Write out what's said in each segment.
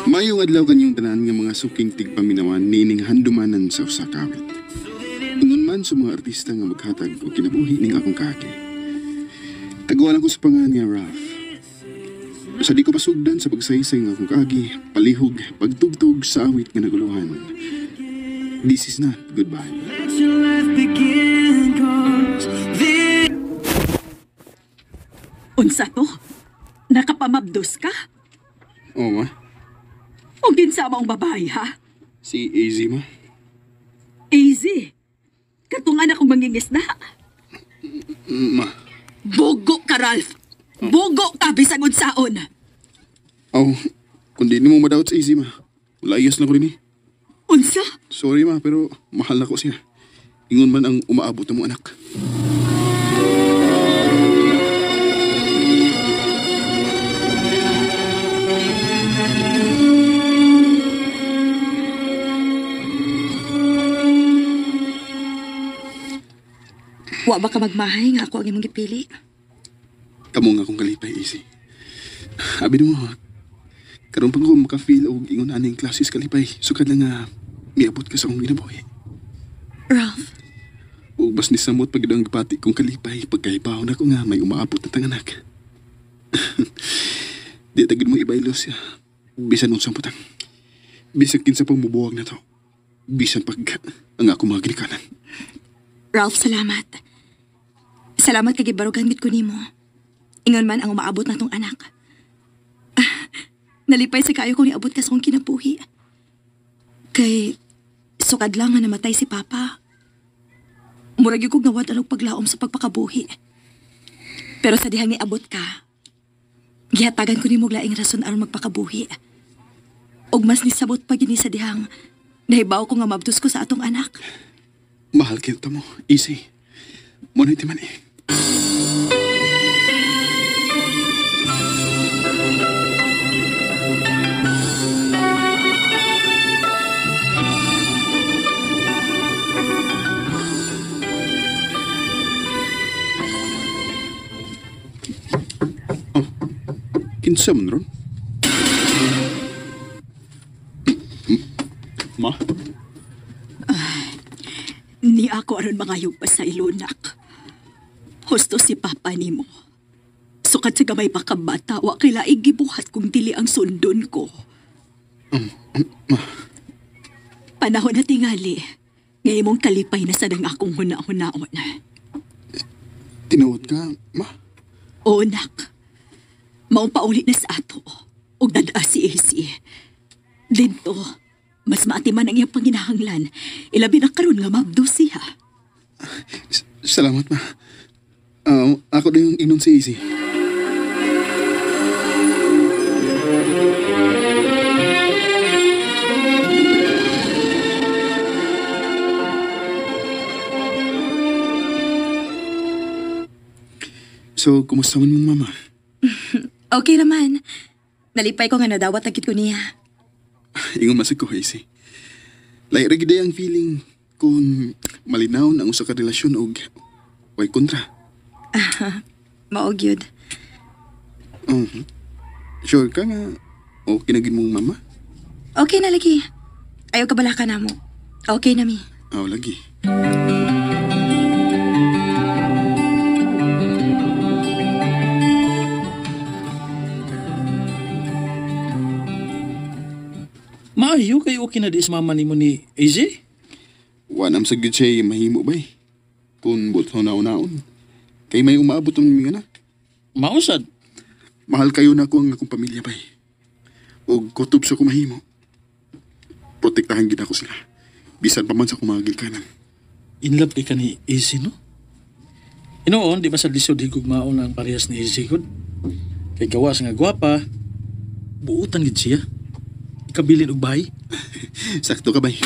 Mayong adlaw kanyang tanan nga mga suking tigpaminawan nining handumanan sa usa ka awit. Ingon man sa mga artista nga maghatag o kinabuhi ning akong kaagi. Tagwalan ko sa pangalan nga Ralph. Sa di ko pasugdan sa pagsaysay nga akong kaagi, palihog, pagtugtog sa awit nga naguluhan. This is not goodbye. Unsa to? Nakapamabdos ka? Oo ma, O ginsama ang babae, ha? si AZ ma. Easy. Katong anak kong mangingisda. Ma, Bogo ka, Ralph. Bogo ka, bisag unsaon. aw, kung di mo madawat sa AZ ma, layas na ko rin eh. Unsa? Sorry ma, pero mahal na ko siya. Ingon man ang umaabot ng mga anak. Wa ba ka magmahay nga ako ang imong gipili? Kamo nga akong kalipay, AZ. Abi mo, karon pa ko maka-feel og ingon aning klases kalipay. Sukad lang nga miabot ka sa akong ginabuhi. Ralph, O bas ni samot pag ang gipati kong kalipay pagkaibaw na ko nga may umaabot na tanganak. Di tagid mo ibaylo siya. Bisan unsang putang. Bisan kinsa pang mubuwag na to. Bisan pag ang ako mga ginikanan. Ralph, salamat. Salamat kay gibarugan gid ko nimo. Ingon man ang umaabot na tong anak. Nalipay sa kayo kung niabot ka sa akong kinabuhi. Kay sukad lang nga namatay si Papa. Murag yung kong nawad anong paglaom sa pagpakabuhi. Pero sa dihang niabot ka, gihatagan ko ni mo laing rason aron magpakabuhi. Og mas nisabot pa gini sa dihang nahibaw ko nga mabdos ko sa atong anak. Mahal kita mo, easy. Muna iti man eh. Oh, kinsa man ron? Ma? Ni ako aron mangayog pa sa ilunak. Husto si Papa nimo. Sukad sa gamay pa ka bata, wa kay laig gibuhat kung dili ang sundon ko. Ma? Panahon na tingali, ngay mong kalipay na sadang akong huna-hunaon. Tinawad ka, ma? O nak, maong pauli na sa ato, ug dadaa si AC. Dito, mas maatiman ang iyang panginahanglan, ilabi na karon nga mabdo siya. Salamat, ma. Ako na yung inon si Easy. So, kumusta man mong mama? Okay naman. Nalipay ko nga nadawat agit ko niya. Ingon masig ko, Easy. Lahi rin ang feeling kung malinaw na ang usa ka relasyon o way kontra. Maog yun. Sure ka nga o kinagin mong mama? Okay na lagi. Ayaw ka bala ka na mo. Okay na mi. Lagi. Maayo kayo okay na di sa mama ni mo ni AJ? Wanam sa good siya mahimo ba eh. Kung buto na-unaon. Kay may umaabot ng mga anak. Mausad. Mahal kayo na ko ang akong pamilya ba eh. O kutob sa kumahimo. Protektahan gina ko sila. Bisan pa man sa kumagil kanan. In love kay ka ni AJ, no? Inoon, di ba sa lisod higog maon ang parehas ni AJ ko? Kay gawas nga gwapa, buutan gid siya. Ikabilin og bahay. Sakto ka ba eh.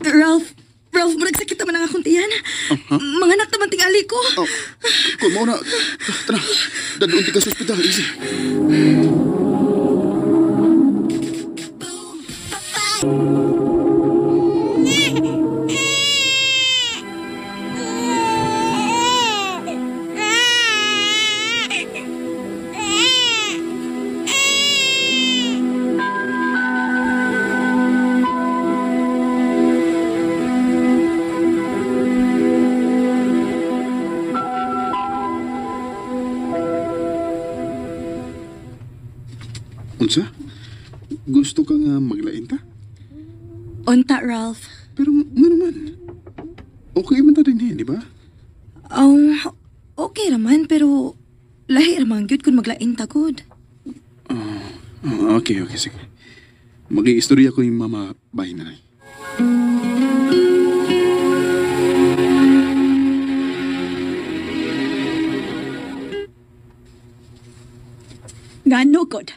Ralph, murag sakit naman ang akong tiyan. Mga anak naman tingali ko. Kung mo na, tara, dadoon ti ka sa ospital, Easy. Unsa? Gusto ka nga maglain ta? Unta, Ralph. Pero nga naman. Okay man ta din di ba? Oh, okay raman, pero lahi raman gyud kung maglain ta gud. Okay, sige. Mag-iistorya ko yung mama bahay na rin. Ngano kod?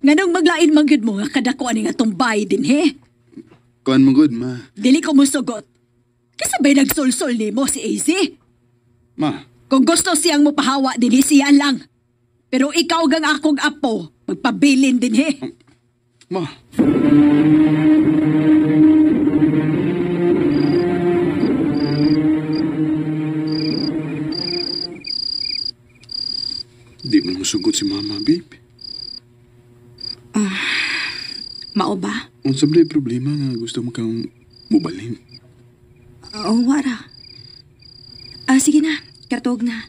Nganong maglain man gyud mo nga kadako ani nga tumbay din he? Kuan mo good, ma. Dili ko musugot. Kasabay nagsulsol nimo si AZ. Ma, Kung gusto siyang mopahawa din siya lang. Pero ikaw gang akong apo, magpabilin din he. ma. Di mo masugot si mama, babe. Mao ba? Ang sablay problema nga gusto mo kang mubalin. Oh, wara. Sige na. Kartog na.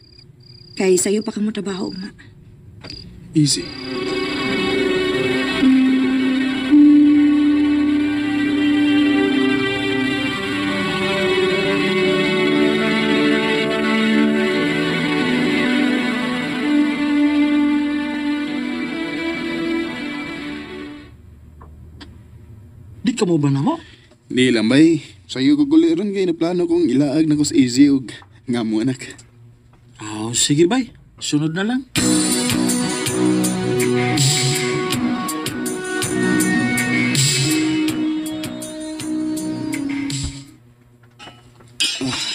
Kay sayo pa ka mo trabaho nga. Easy. Di ka mo ba na mo? Di lang bay. Sa'yo ko guliron kayo na plano kong ilaag na ko sa easy og nga mo anak. Sige bay. Sunod na lang.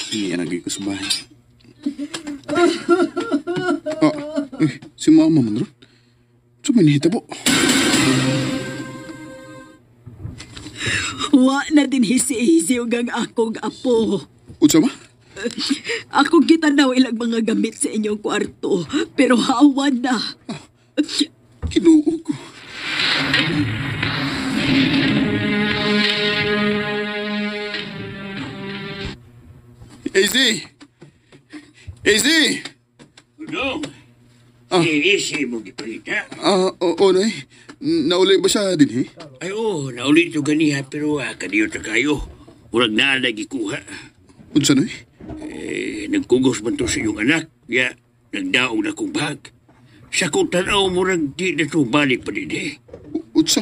Hindi yan nagay ko sa bahay. Si mama man ron. So manihita po. Wa na din he si AZ ug ang akong apo. Utsa ba? Akong gitanaw ilang mga gamit sa inyong kwarto, pero hawan na. Kinuo ko. AZ! AZ! No. Ah. Iisi mo gipalita. Oo, nay. Naulay ba siya din, eh? Ay, naulit yung ganiha, pero kaniyo ta kayo. Murag na lagi kuha. Unsa, nay? Nagkugos man to sa iyong anak. Ya, nagdaong na kong bag. Sa kong tanaw, murag di na to balik pa din eh. Unsa?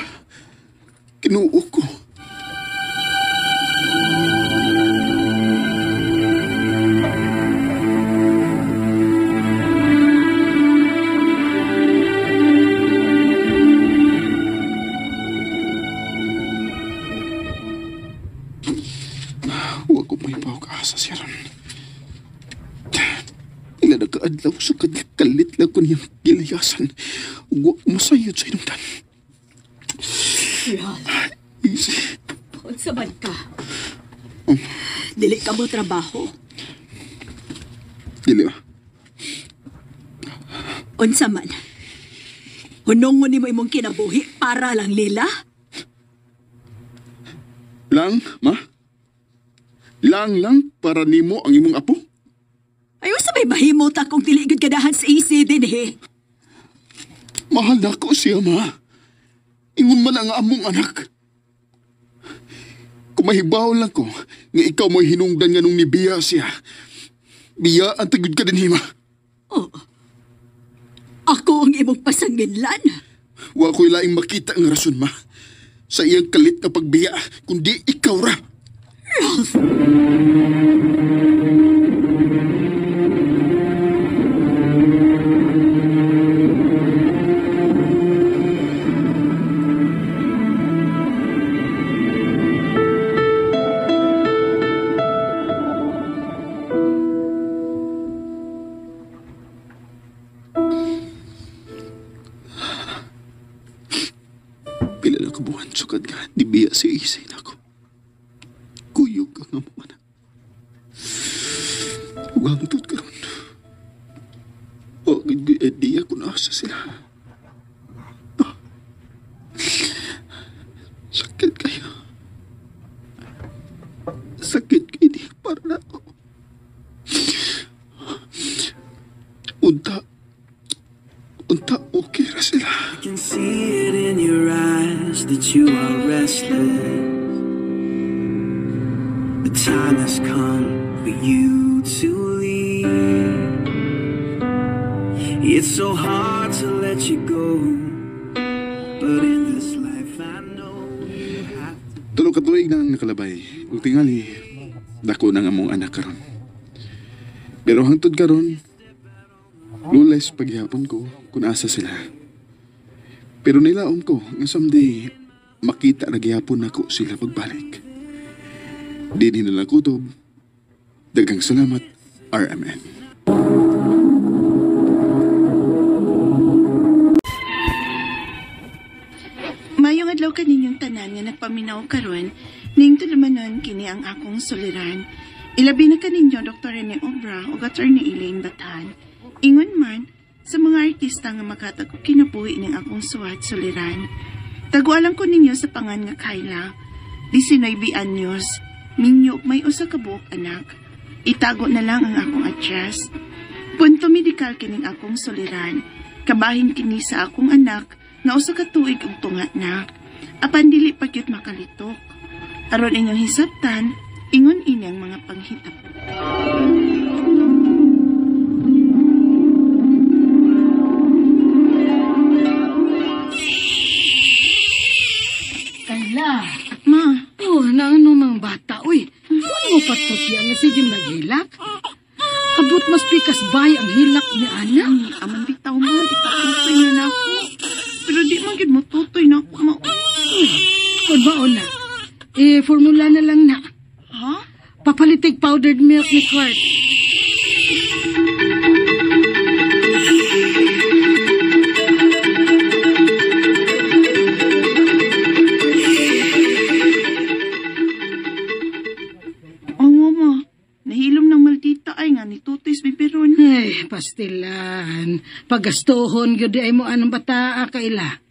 Kinuo ko. Huwag ko may pawag-asa siya ron. Ila nagkaadlaw sa kalit lang ko niyang gilayasan. Huwag masayod sa inungdan. Easy. Unsa man ka? Dili ka mo trabaho. Dili ba? Unsa man? Hunong mo ni mo imong kinabuhi para lang lila? Lang, ma? Lang para nimo ang imong apo? Ayaw sa may mahimot akong dili gud kadahan sa AC din he. Mahal na ko siya, ma. Ingon man ang among anak. Kung mahibaw lang ko, nga ikaw mo'y hinungdan nga nung nibiya siya. Biya ang tagod ka din, hima. Ako ang imong pasanginlan. Wa ko'y laing makita ang rason, ma. Sa iyang kalit na pagbiya, kundi ikaw ra. Pila na kabuhan sukad nga, di biya si si Isay na ako. Kuyog ka nga mga anak. Hangtod ka ron. Huwag idea kung nasa sila. Sakit kayo. Sakit kayo di para na ako. Unta okay ra sila. I can see it in your eyes that you are restless. The time has come for you to leave. It's so hard to let you go, but in this life I know you have to. Tulong katuig na ang nakalabay. Ug tingali, dako na nga mong anak karon. Pero hangtod karon, lules paghihapon ko kung asa sila. Pero nilaom ko nga someday makita na gihapon ako sila pagbalik. Di nila kutob. Daghang salamat, RMN. Mayong adlaw kaninyong tanan nga nagpaminaw karon, ning tulumanon kini ang akong suliran. Ilabi na kaninyo Dr. Rene Obra o Attorney Elaine Batan. Ingon man sa mga artista nga makatag og kinabuhi ning akong suwat suliran. Tagualan ko ninyo sa pangan nga Kayla, 19 anyos, minyo may usa ka buok anak. Itago na lang ang akong address. Punto medikal kining akong suliran. Kabahin kini sa akong anak nga usa ka tuig og tunga na. Apan dili pa gyud makalitok. Aron inyong hisabtan, ingon ini ang mga panghitabo. Kayla, Ma, naano mang bata, uy. Ano mo patot yan nga sige naghilak? Abot mas pikas bay ang hilak ni Ana. aman bitaw ma, di pa tutoy na ako. Pero di man gyud mo tutoy na ako, ma. Kung baon na, formula na lang na. Ha? Papalitig powdered milk ni Quart. Oo, ma. Nahilom ng maldita ay nga ni tutoy sa biberon. Ay, pastilan. Pagastohon, gyud ay mo anong bata, Kayla.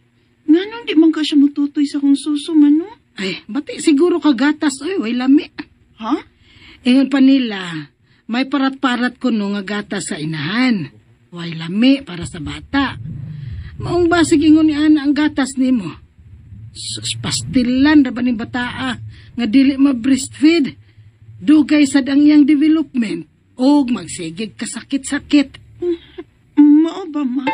Nga nung di man ka siya mututoy sa kong suso, mano? Ay, bati siguro kagatas, uy, way lami. Ha? Ingon pa nila, may parat-parat ko no nga gatas sa inahan. Way lami para sa bata. Maong basig ingon ni Ana ang gatas nimo. Sus, pastilan ra ba ni bataa nga dili ma-breastfeed. Dugay sad ang iyang development o magsigig kasakit-sakit. Mao ba, ma?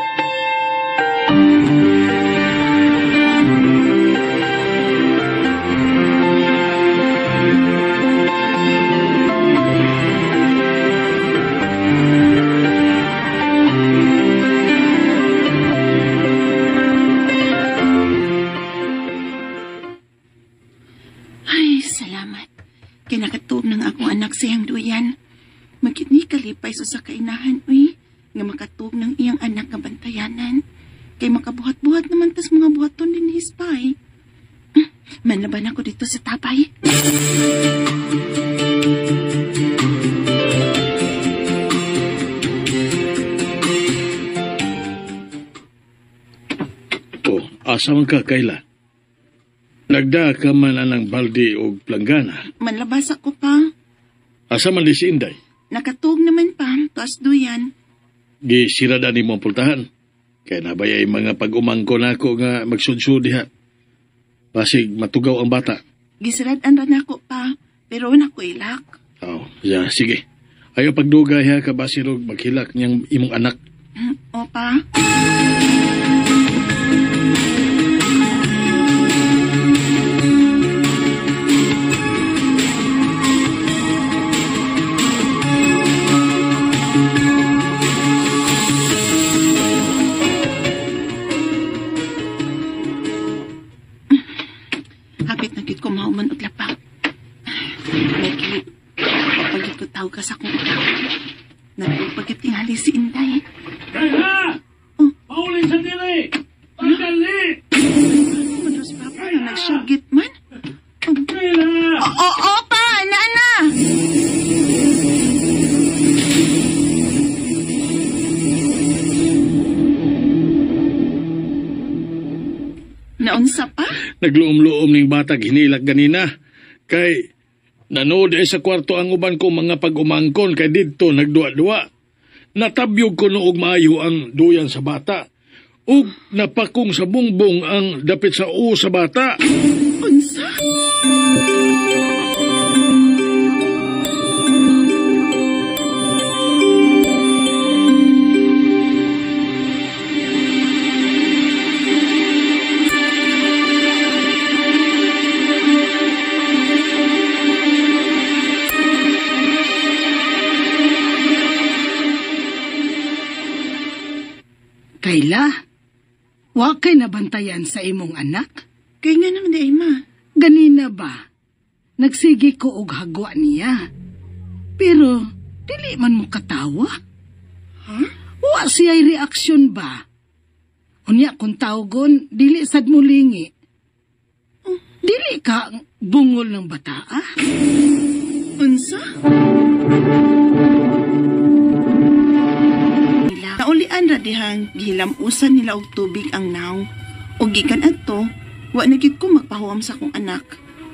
Ay, salamat. Kinakatuog ng akong anak siyang duyan. Magkini kalipay sa kainahan, uy. Nga makatuog ng iyang anak nga bantayanan. Kay makabuhat-buhat naman tas mga buhaton din hispay. Manlaban ako dito sa tapay. Oh, asa man ka, Kayla? Nagda ka man anang balde o planggana. Manlabas ako pa. Asa man di si Inday? Nakatuog naman pa. Tuas duyan. Gisirada ni mo ang pultahan. Kaya nabayay mga pag-umangko na ako nga magsudsudi ha. Basig matugaw ang bata. Gisirad-an ran ako pa. Pero wala ko ilak. Oh, yeah, sige. Ayaw pagdugay ha, kabasirog maghilak niyang imong anak. O pa? Hapit na gid ko mauman og lapak. May kilit. Papagit ko tawag ka sa akong utak. Nagpagpagit tingali si Inday. Kayla! Pauling sa dili! Pagdali! Madros papa na nagsyugit man. nagluom-luom ning bata hinilak ganina. Kay nanood ay sa kwarto ang uban ko mga pag-umangkon kay didto nagduwa-duwa. Natabyog ko noog maayo ang duyan sa bata. Ug napakong sa bungbong ang dapit sa u sa bata. Unsa? Kayla, wa kay nabantayan sa imong anak? Kaya nga naman di, ma. Ganina ba? Nagsigi ko og hagwa niya. Pero, dili man mo katawa. Wa siya'y reaksyon ba? Unya kung tawgon, dili sad mo lingi. Dili ka bungol ng bata, ah? Unsa? Naulian ra dihang gihilamusan nila og tubig ang naong. O gikan adto, wa na gyud ko magpahuwam sa akong anak.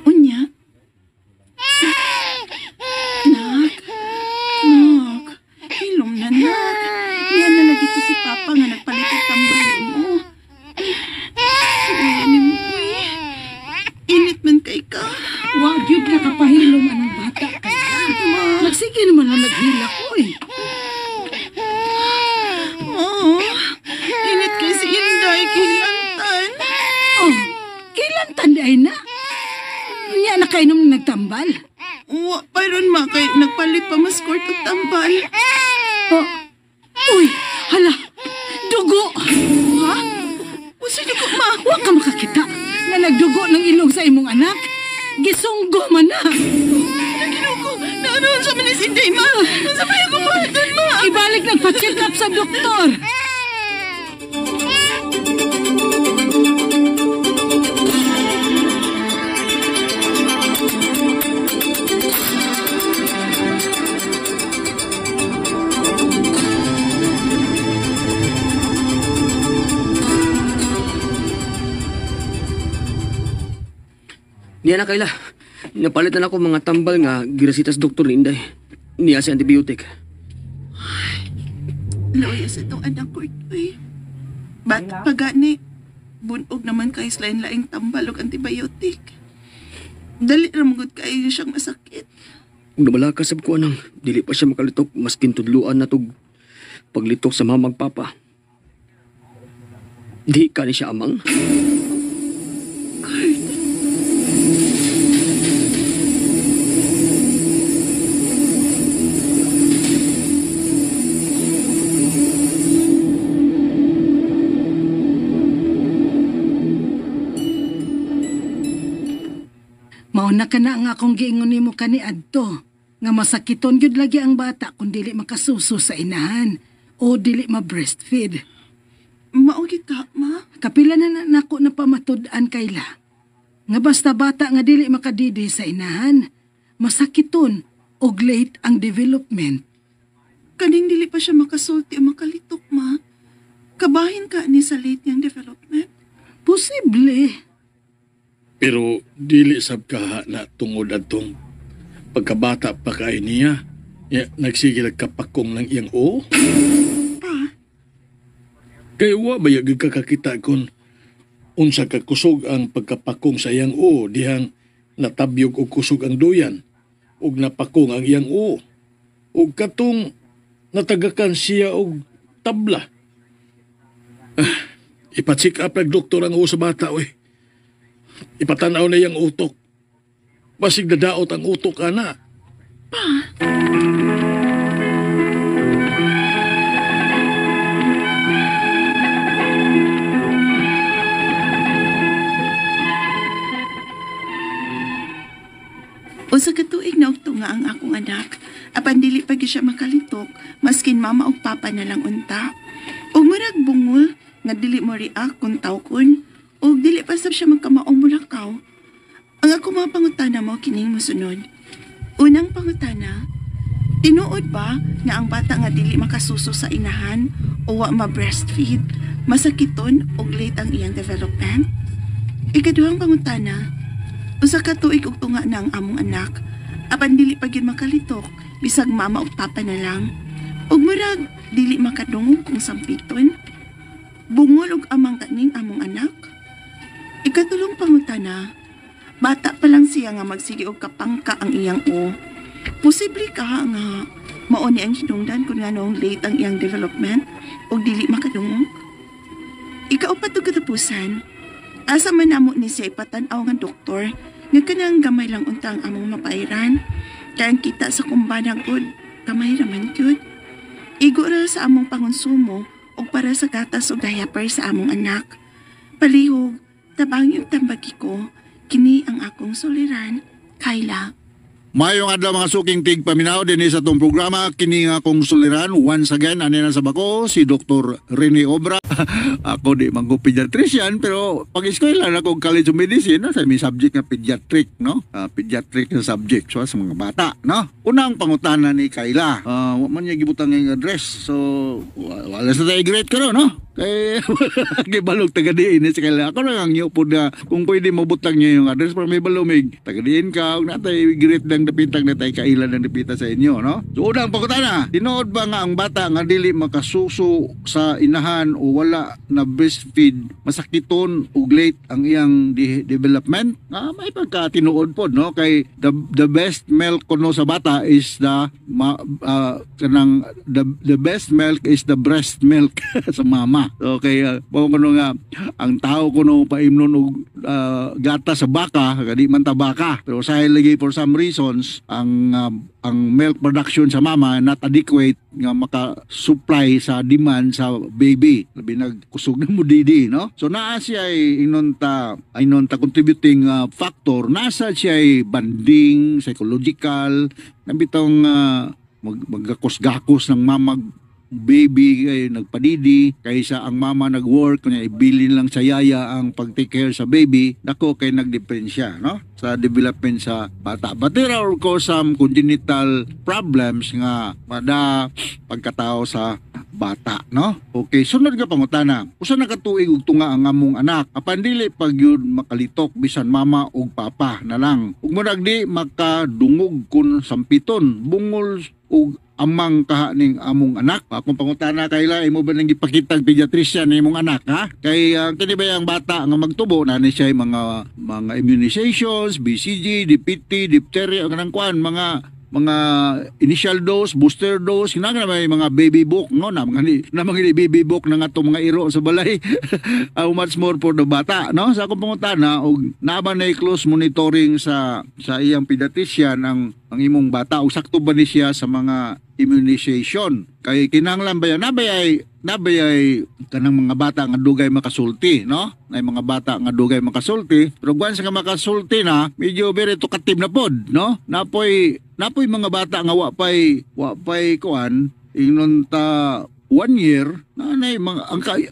Unya? Nak. Hilom na, nak. Yan na lagi to si Papa nga nagpalit og tambahin mo. Suya ni mo, init man kay ka. Wa gyud na kapahilom anong bata kaya. Nagsige naman na naghila ko eh. Init kay si Inday, kilantan. Oh, kailan tanday na? Nya na kainom na nagtambal. Wa, payron ma, kay nagpalit pa mas court og tambal. Oh, uy, hala, dugo. Ha? Usa dugo, ma? Wa ka makakita na nagdugo ng ilong sa imong anak. Gisunggo man na. Naginuko, naanoon sa manis Inday, ma. Sa may akong buhaton, ma. Ibalik nagpa-check up sa doktor. Niya na Kayla. Napalitan ako mga tambal nga girasitas doktor ni Inday. Niya si antibiotic. Loyas itong anak ko ito eh. Bata pa gani. Bunog naman kay lain-laing tambal og antibiotic. Dali ramagod kayo siyang masakit. Kung nabalakas sab ko anang dili pa siya makalitok maskin tudluan na tog paglitok sa mamag papa. Di ka ni siya amang. Mauna ka na nga akong giingon nimo kani adto. Nga masakiton gyud lagi ang bata kung dili makasuso sa inahan o dili ma-breastfeed. Maugit ka, ma. Kapila na nako na pamatud-an Kayla. Nga basta bata nga dili makadidi sa inahan, masakiton og late ang development. Kaning dili pa siya makasulti o makalitok, ma. Kabahin ka ni sa late niyang development. Posible. Pero dili sab ka na tungod atong pagkabata pa kay niya. Nagsige nagkapakong ng iyang o. Kaya wa ba yung kakakita kung unsa ka kusog ang pagkapakong sa iyang o dihang natabyog o kusog ang duyan ug napakong ang iyang o. Ug katong natagakan siya og tabla. Ipatsik up ng doktor ang o sa bata, we. Ipatanaw na yung utok. Basig dadaot ang utok, ana. O sa katuig na ugto nga ang akong anak, apan dili pa gyud siya makalitok, maskin mama ug papa na lang unta. O murag bungol, nga dili mo react kung tawkon, o dili pa sab siya magkamaong mulakaw. Ang ako mga pangutana mo kining mosunod. Unang pangutana, tinuod ba nga ang bata nga dili makasuso sa inahan o wa ma-breastfeed, masakiton og late ang iyang development? Ikaduhang pangutana, usa ka tuig ug tunga na ang among anak. Apan dili pa gyud makalitok, bisag mama ug papa na lang. Ug murag dili makadungog kung sampiton. Bungol ug amang kaning among anak. Ikatulong pangutana, bata pa lang siya nga magsige og kapangka ang iyang o. Posible ka nga mao ni ang hinungdan kung nga noong late ang iyang development o dili makadungog? Ikaupat ug katapusan, asa man namo ni siya ipatan-aw nga doktor nga kanang gamay lang untang among mapairan. Kaya ang kita sa kumbana gud, gamay raman gyud. Igo ra sa among pangonsumo o para sa gatas o diaper sa among anak. Palihog, tabang yung tambagi ko, kini ang akong soliran, Kayla. Mayong adlaw mga suking tig paminaw din sa itong programa. Kini nga kong suliran once again ani na sa bako si Dr. Rene Obra. Ako di man ko pediatrician pero pag-eskwela na kong college of medicine sa may subject nga pediatric, no? Pediatric na subject so, sa mga bata, no? Unang pangutana ni Kayla. Wa man niya gibutang ang address. So wala sa tayo great karon, no? Kay gibalog tagadiin ni si Kayla. Ako na ang yupod na kung pwede mabutang niya yung address para may balumig. Tagadiin ka, huwag natay great ng dapitang na tayo kailan ng dapita sa inyo, no? So unang pagkutana, tinood ba nga ang bata nga dili makasuso sa inahan o wala na breastfeed, masakiton o late ang iyang development? May pagka tinuod po, no? Kay the best milk kuno sa bata is the best milk is the breast milk sa mama. So kaya kuno nga ang tao kuno paimnon og gata sa baka, kadi man ta baka. Pero sa lagi for some reasons ang milk production sa mama not adequate nga maka-supply sa demand sa baby. Labi nagkusog na mo didi, no? So naa siya ay inon ta contributing factor. Nasa siya ay banding, psychological, nabitong maggakos-gakos ng mamag baby ay nagpadidi kaysa ang mama nag-work kunya ibilin lang sa yaya ang pag-take care sa baby, dako kay nagdepend siya, no, sa development sa bata. But there are of course some congenital problems nga mada pagkatao sa bata, no? Okay, sunod nga pangutana. Usa na ka tuig ug tunga ang among anak, apan dili pag yun makalitok bisan mama ug papa na lang. Ug murag di makadungog kun sampiton, bungol ug amang kaha ning among anak. Akong pangutana Kayla, imo ba nang gipakita pediatrician ni imong anak, ha? Kay kini ba ang bata nga magtubo na ni siya mga immunizations, BCG, DPT, diphtheria kanang kuan, mga initial dose, booster dose, kinahanglan may mga baby book, no, na mga baby book na nga to mga iro sa balay. How much more for the bata, no? Sa akong pangutana og naaba na close monitoring sa iyang pediatrician ang imong bata o sakto ba ni siya sa mga immunization? Kay kinahanglan ba yan nabayay kanang mga bata nga dugay makasulti, no? Nay mga bata nga dugay makasulti, pero once nga makasulti na, medyo very talkative na pod, no? Napoy mga bata nga wa pay kuan ingnon ta 1 year nanay mga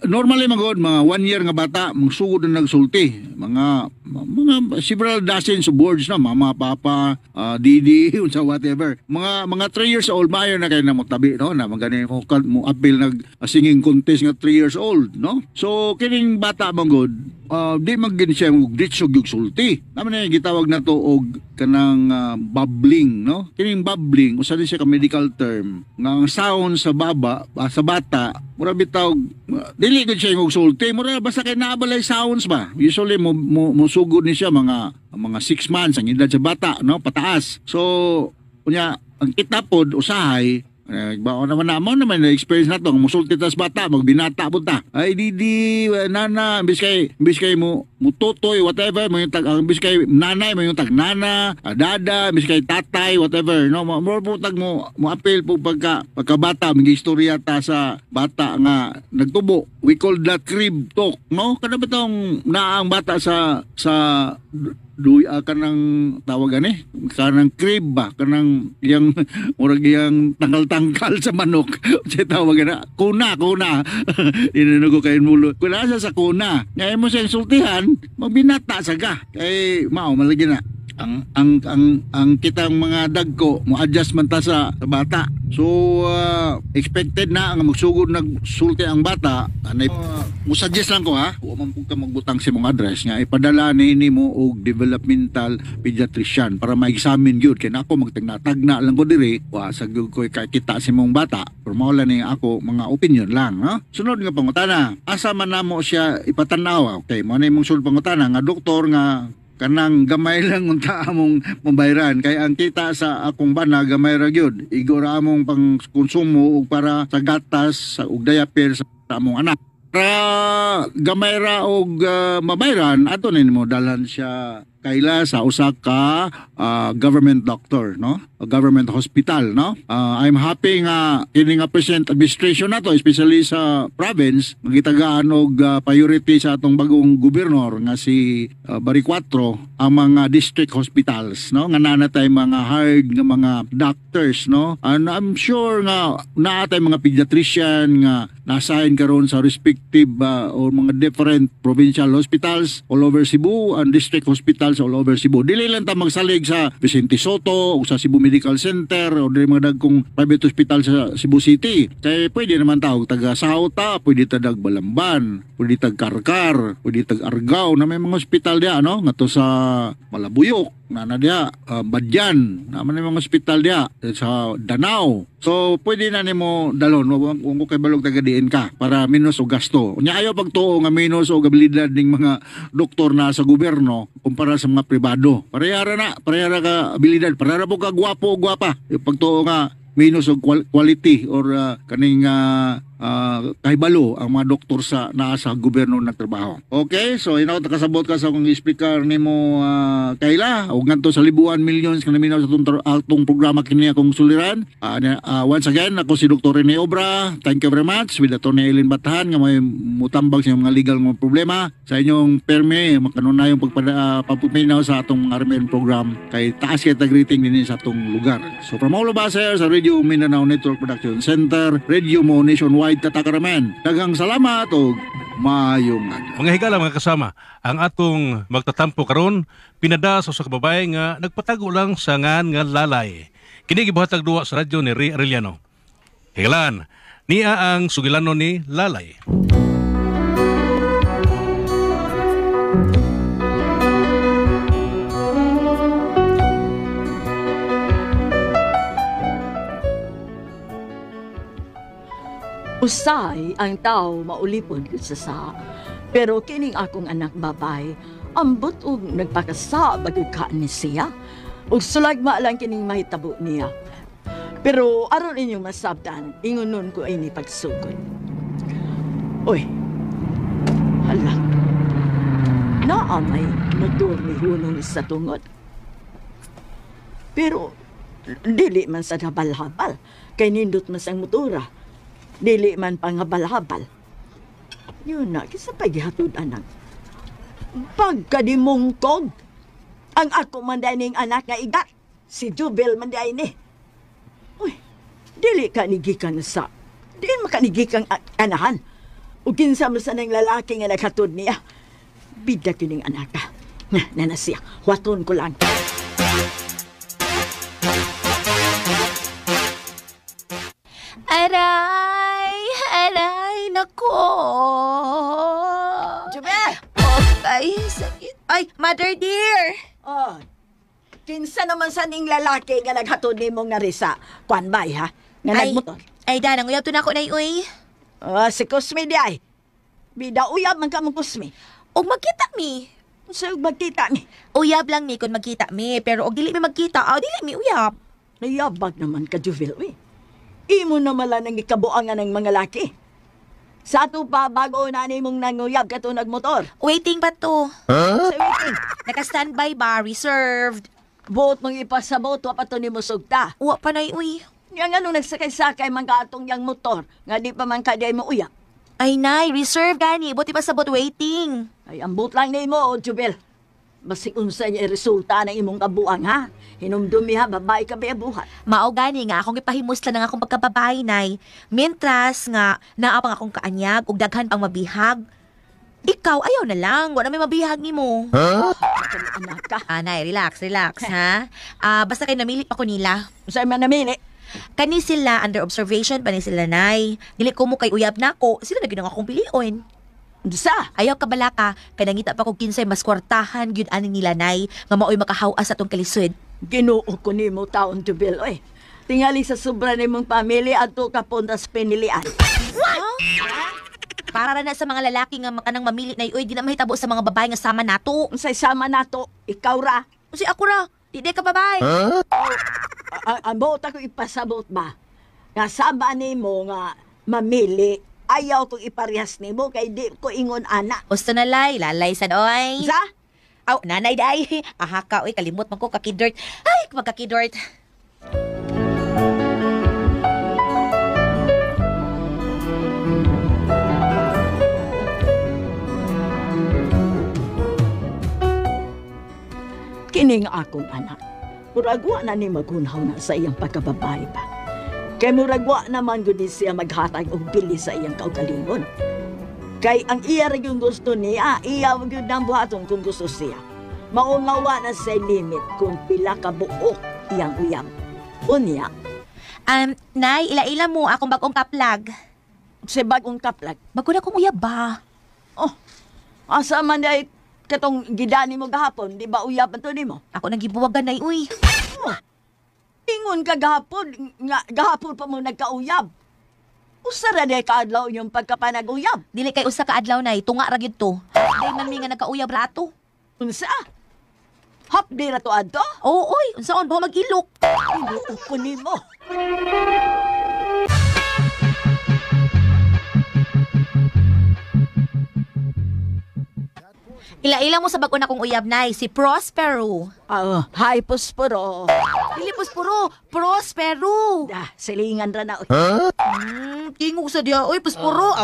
normally mga 1 year nga bata magsugod na nagsulti, mga several dozens of words na mama, papa, didi, unsa whatever. Mga 3 years old maayo na kay na mo tabi, no, na magani mo appeal nag singing contest nga 3 years old, no? So kining bata manggod di magin siya ditso gyud sulti. Naman na gitawag na to og kanang bubbling, no? Kining bubbling usa din siya ka medical term nga ang sound sa bata mura bitaw dili gud siya og sulti, mura basta kay naabalay sounds ba. Usually mo sugod ni siya mga 6 months ang edad sa bata, no, pataas. So unya ang kita pod usahay baon naman na experience na to ang musulti tas bata magbinata po ta ay didi nana bis kay mo tutoy whatever mo yung tag bis kay nanay mo yung tag nana dada bis kay tatay whatever, no, mo po tag mo appeal po pagka bata mga istorya ta sa bata nga nagtubo. We call that crib talk, no? Kada ba tong naang bata sa kanang tawagan kanang crib ba, kanang yang murag yang tangkal sa manok sa tawagan na kuna inunugo kay mulo kuna sa kuna ngay mo siyang sultihan magbinata sa ka kay mao malagi na ang kitang mga dagko mo adjust man ta sa bata So, expected na ang magsugod nagsulti ang bata. Anay, musuggest lang ko ha, huwag man po ka magbutang si mong address nga, ipadala ni mo og developmental pediatrician para ma-examine yun. Kaya ako magtagna-tagna lang ko diri, sa gyud ko kita si mong bata. Pero mawala ni ako mga opinion lang. Ha? Sunod nga pangutana, asa man namo siya ipatanaw. Okay, mo na yung sulod pangutana nga doktor nga kanang gamay lang unta among mabayran kay ang kita sa akong bana gamay ra gyud igora among pang konsumo ug para sa gatas sa ug diaper sa among anak para gamay ra og mabayran ato ni mo dalhan siya kaila sa usa ka government doctor, no? A government hospital, no? I'm happy nga kini nga present administration nato especially sa province magitagaan og priority sa atong bagong gobernador nga si Bari 4 ang mga district hospitals, no? Nga nanatay mga hard nga mga doctors, no? And I'm sure nga naatay mga pediatrician nga na-assign karon sa respective or mga different provincial hospitals all over Cebu and district hospitals all over Cebu. Dili lang ta magsalig sa Vicente Soto o sa Cebu Medical Center o dili mga dagkong private hospital sa Cebu City. Kaya pwede naman tawag taga Sauta, pwede tadag Balamban, pwede tag Karkar, pwede tag Argao na may mga hospital diya, no? Nga to sa Malabuyok, na dia Badyan, naman may mga hospital diya sa Danao. So pwede na nimo dalon kung kay balog taga diin ka para minus og gasto. Unya ayo pagtuo nga minus og abilidad ning mga doktor na sa gobyerno kumpara sa mga pribado. Parehara ka abilidad, parehara po ka gwapo o gwapa. Yung pagtuo nga minus og quality or kaning kahibalo ang mga doktor sa naa sa gobyerno nagtrabaho. Okay, so nakasabot ka sa akong speaker nimo kaila ug ngadto sa libuan millions nga naminaw sa atong programa kini akong suliran. Once again ako si Dr. Rene Obra. Thank you very much with Atty. Eileen Batahan nga may mutambag sa mga legal nga problema sa inyong perme makanunayong pagpaminaw sa atong mga RMN program kay taas kay tag rating dinhi sa atong lugar. So from all of us here sa Radio Mindanao Network Production Center, Radio Mo Nationwide Tatakaraman. Daghang salamat o maayong adlaw. Mga higala mga kasama, ang atong magtatampo karon pinada sa usa ka babae nga nagpatago lang sa ngan nga lalay. Kini gibuhatag duwa sa radyo ni Ray Arellano. Higalan, niya ang sugilanon ni lalay. Usay ang tao maulipod sa pero kining akong anak babay ambot og nagpakasa bagud ka ni siya ug sulagma lang kining mahitabo niya. Pero aron inyong masabtan ingunon ko ini pagsugod. Oy. Hala. Naa may motor ni hunong sa tungod. Pero dili man sa habal-habal kay nindot man sang motora. Dili man panghabal-habal. Yun na, kisa pagihatod anak. Pagkadimungkog, ang ako mandaning anak nga igat, si Jubel mandaini. Uy, dili ka nigikan sa, dili makanigikan anahan. O kinsa mo sa nang lalaki nga naghatod niya. Bida kining anak ka. Na siya, waton ko lang. Aray, nako. Jubel! Ay, sakit. Ay, mother dear. Oh, kinsa naman sa ning lalaki nga naghatod ni mong narisa. Kuan bay, ha? Nga nagmotor. Ay, danang uyab to na ako na uy. Si Kusmi di ay. Bida uyab man ka mong Kusmi. Og magkita mi. So, magkita mi. Uyab lang mi kung magkita mi. Pero og dili mi magkita, dili mi uyab. Nayabag naman ka, Juvil, uy. Imo na mala nang ikabuangan ng mga laki. Sa ato pa bago na mong nanguyab ka to nagmotor. Waiting pa to. Sa waiting. Naka-standby ba? Reserved. Boat mong ipasabot, wa pa to ni Musugta. Wa pa na uy. Yang ano nagsakay-sakay man ka atong yang motor, nga di pa man kaday mo uyab. Ay nay, reserve gani. Buti pa sabot waiting. Ay, ambot lang na mo, Jubel. Basik unsa niya resulta ng imong kabuang, ha? Hinumdumi ha, babae ka ba buhat? Mao gani nga akong ipahimusla ng akong pagkababae, nay. Mintras nga naapang akong kaanyag ug daghan pang mabihag. Ikaw, ayaw na lang. Wala may mabihag ni mo. Anak ka. Nay, relax, ha? Basta kayo namili pa ko nila. Saan man namili? Kani sila under observation pa ni sila nay. Dili ko mo kay uyab nako, sila na ginang akong pilion. Sa? Ayaw ka bala ka, kay nangita pa ko kinsay mas kwartahan gyud ani nila nay nga maoy makahawas atong kalisod. Ginoo ko nimo taon Jubel oy. Tingali sa sobra nimong pamilya ato ka puntas pinilian. Para ra na sa mga lalaki nga makanang mamili na uy, di na mahitabo sa mga babae nga sama nato. Unsay sama nato, ikaw ra. Si ako ra, di ka babae. Ang buot ako ipasabot ba? Nga sama nimo nga mamili, ayaw kong iparehas nimo kay di ko ingon ana. Gusto na lalay sad oy. Sa? Aw, nanay day. Aha ka oy, kalimot man ko kakidort. Ay, magkakidort. Kining akong anak. Muragwa na ni magunhaw na sa iyang pagkababae ba. Kay muragwa naman gud siya maghatag og bili sa iyang kaugalingon. Kay ang iya rin yung gusto niya, iya gyud nang buhaton kung gusto siya. Maungawa na sa limit kung pila ka buok iyang uyab. Unya, Nay, ila-ila mo akong bagong kaplag. sa bagong kaplag. Bago na kong uyab ba? Oh, asa man ay katong gidani mo gahapon, di ba uyab man to nimo? Ako nang gibuwagan nay uy. Ingon ka gahapon, nga gahapon pa mo nagkauyab. Usa ra day kaadlaw yung pagkapanag-uyab. Dili kay usa ka adlaw nay, tunga ra gyud to. Day man mi nga nagkauyab ra ato. Unsa? Hapdi ra to adto? Oo, oy, unsaon ba mag-ilok? Inuok ko nimo. Ila-ila mo sa bago na kong uyab nay, si Prospero. Hi, Prospero. Dili Prospero, Prospero. Silingan ra na. Tingog sa dia, oy, Prospero.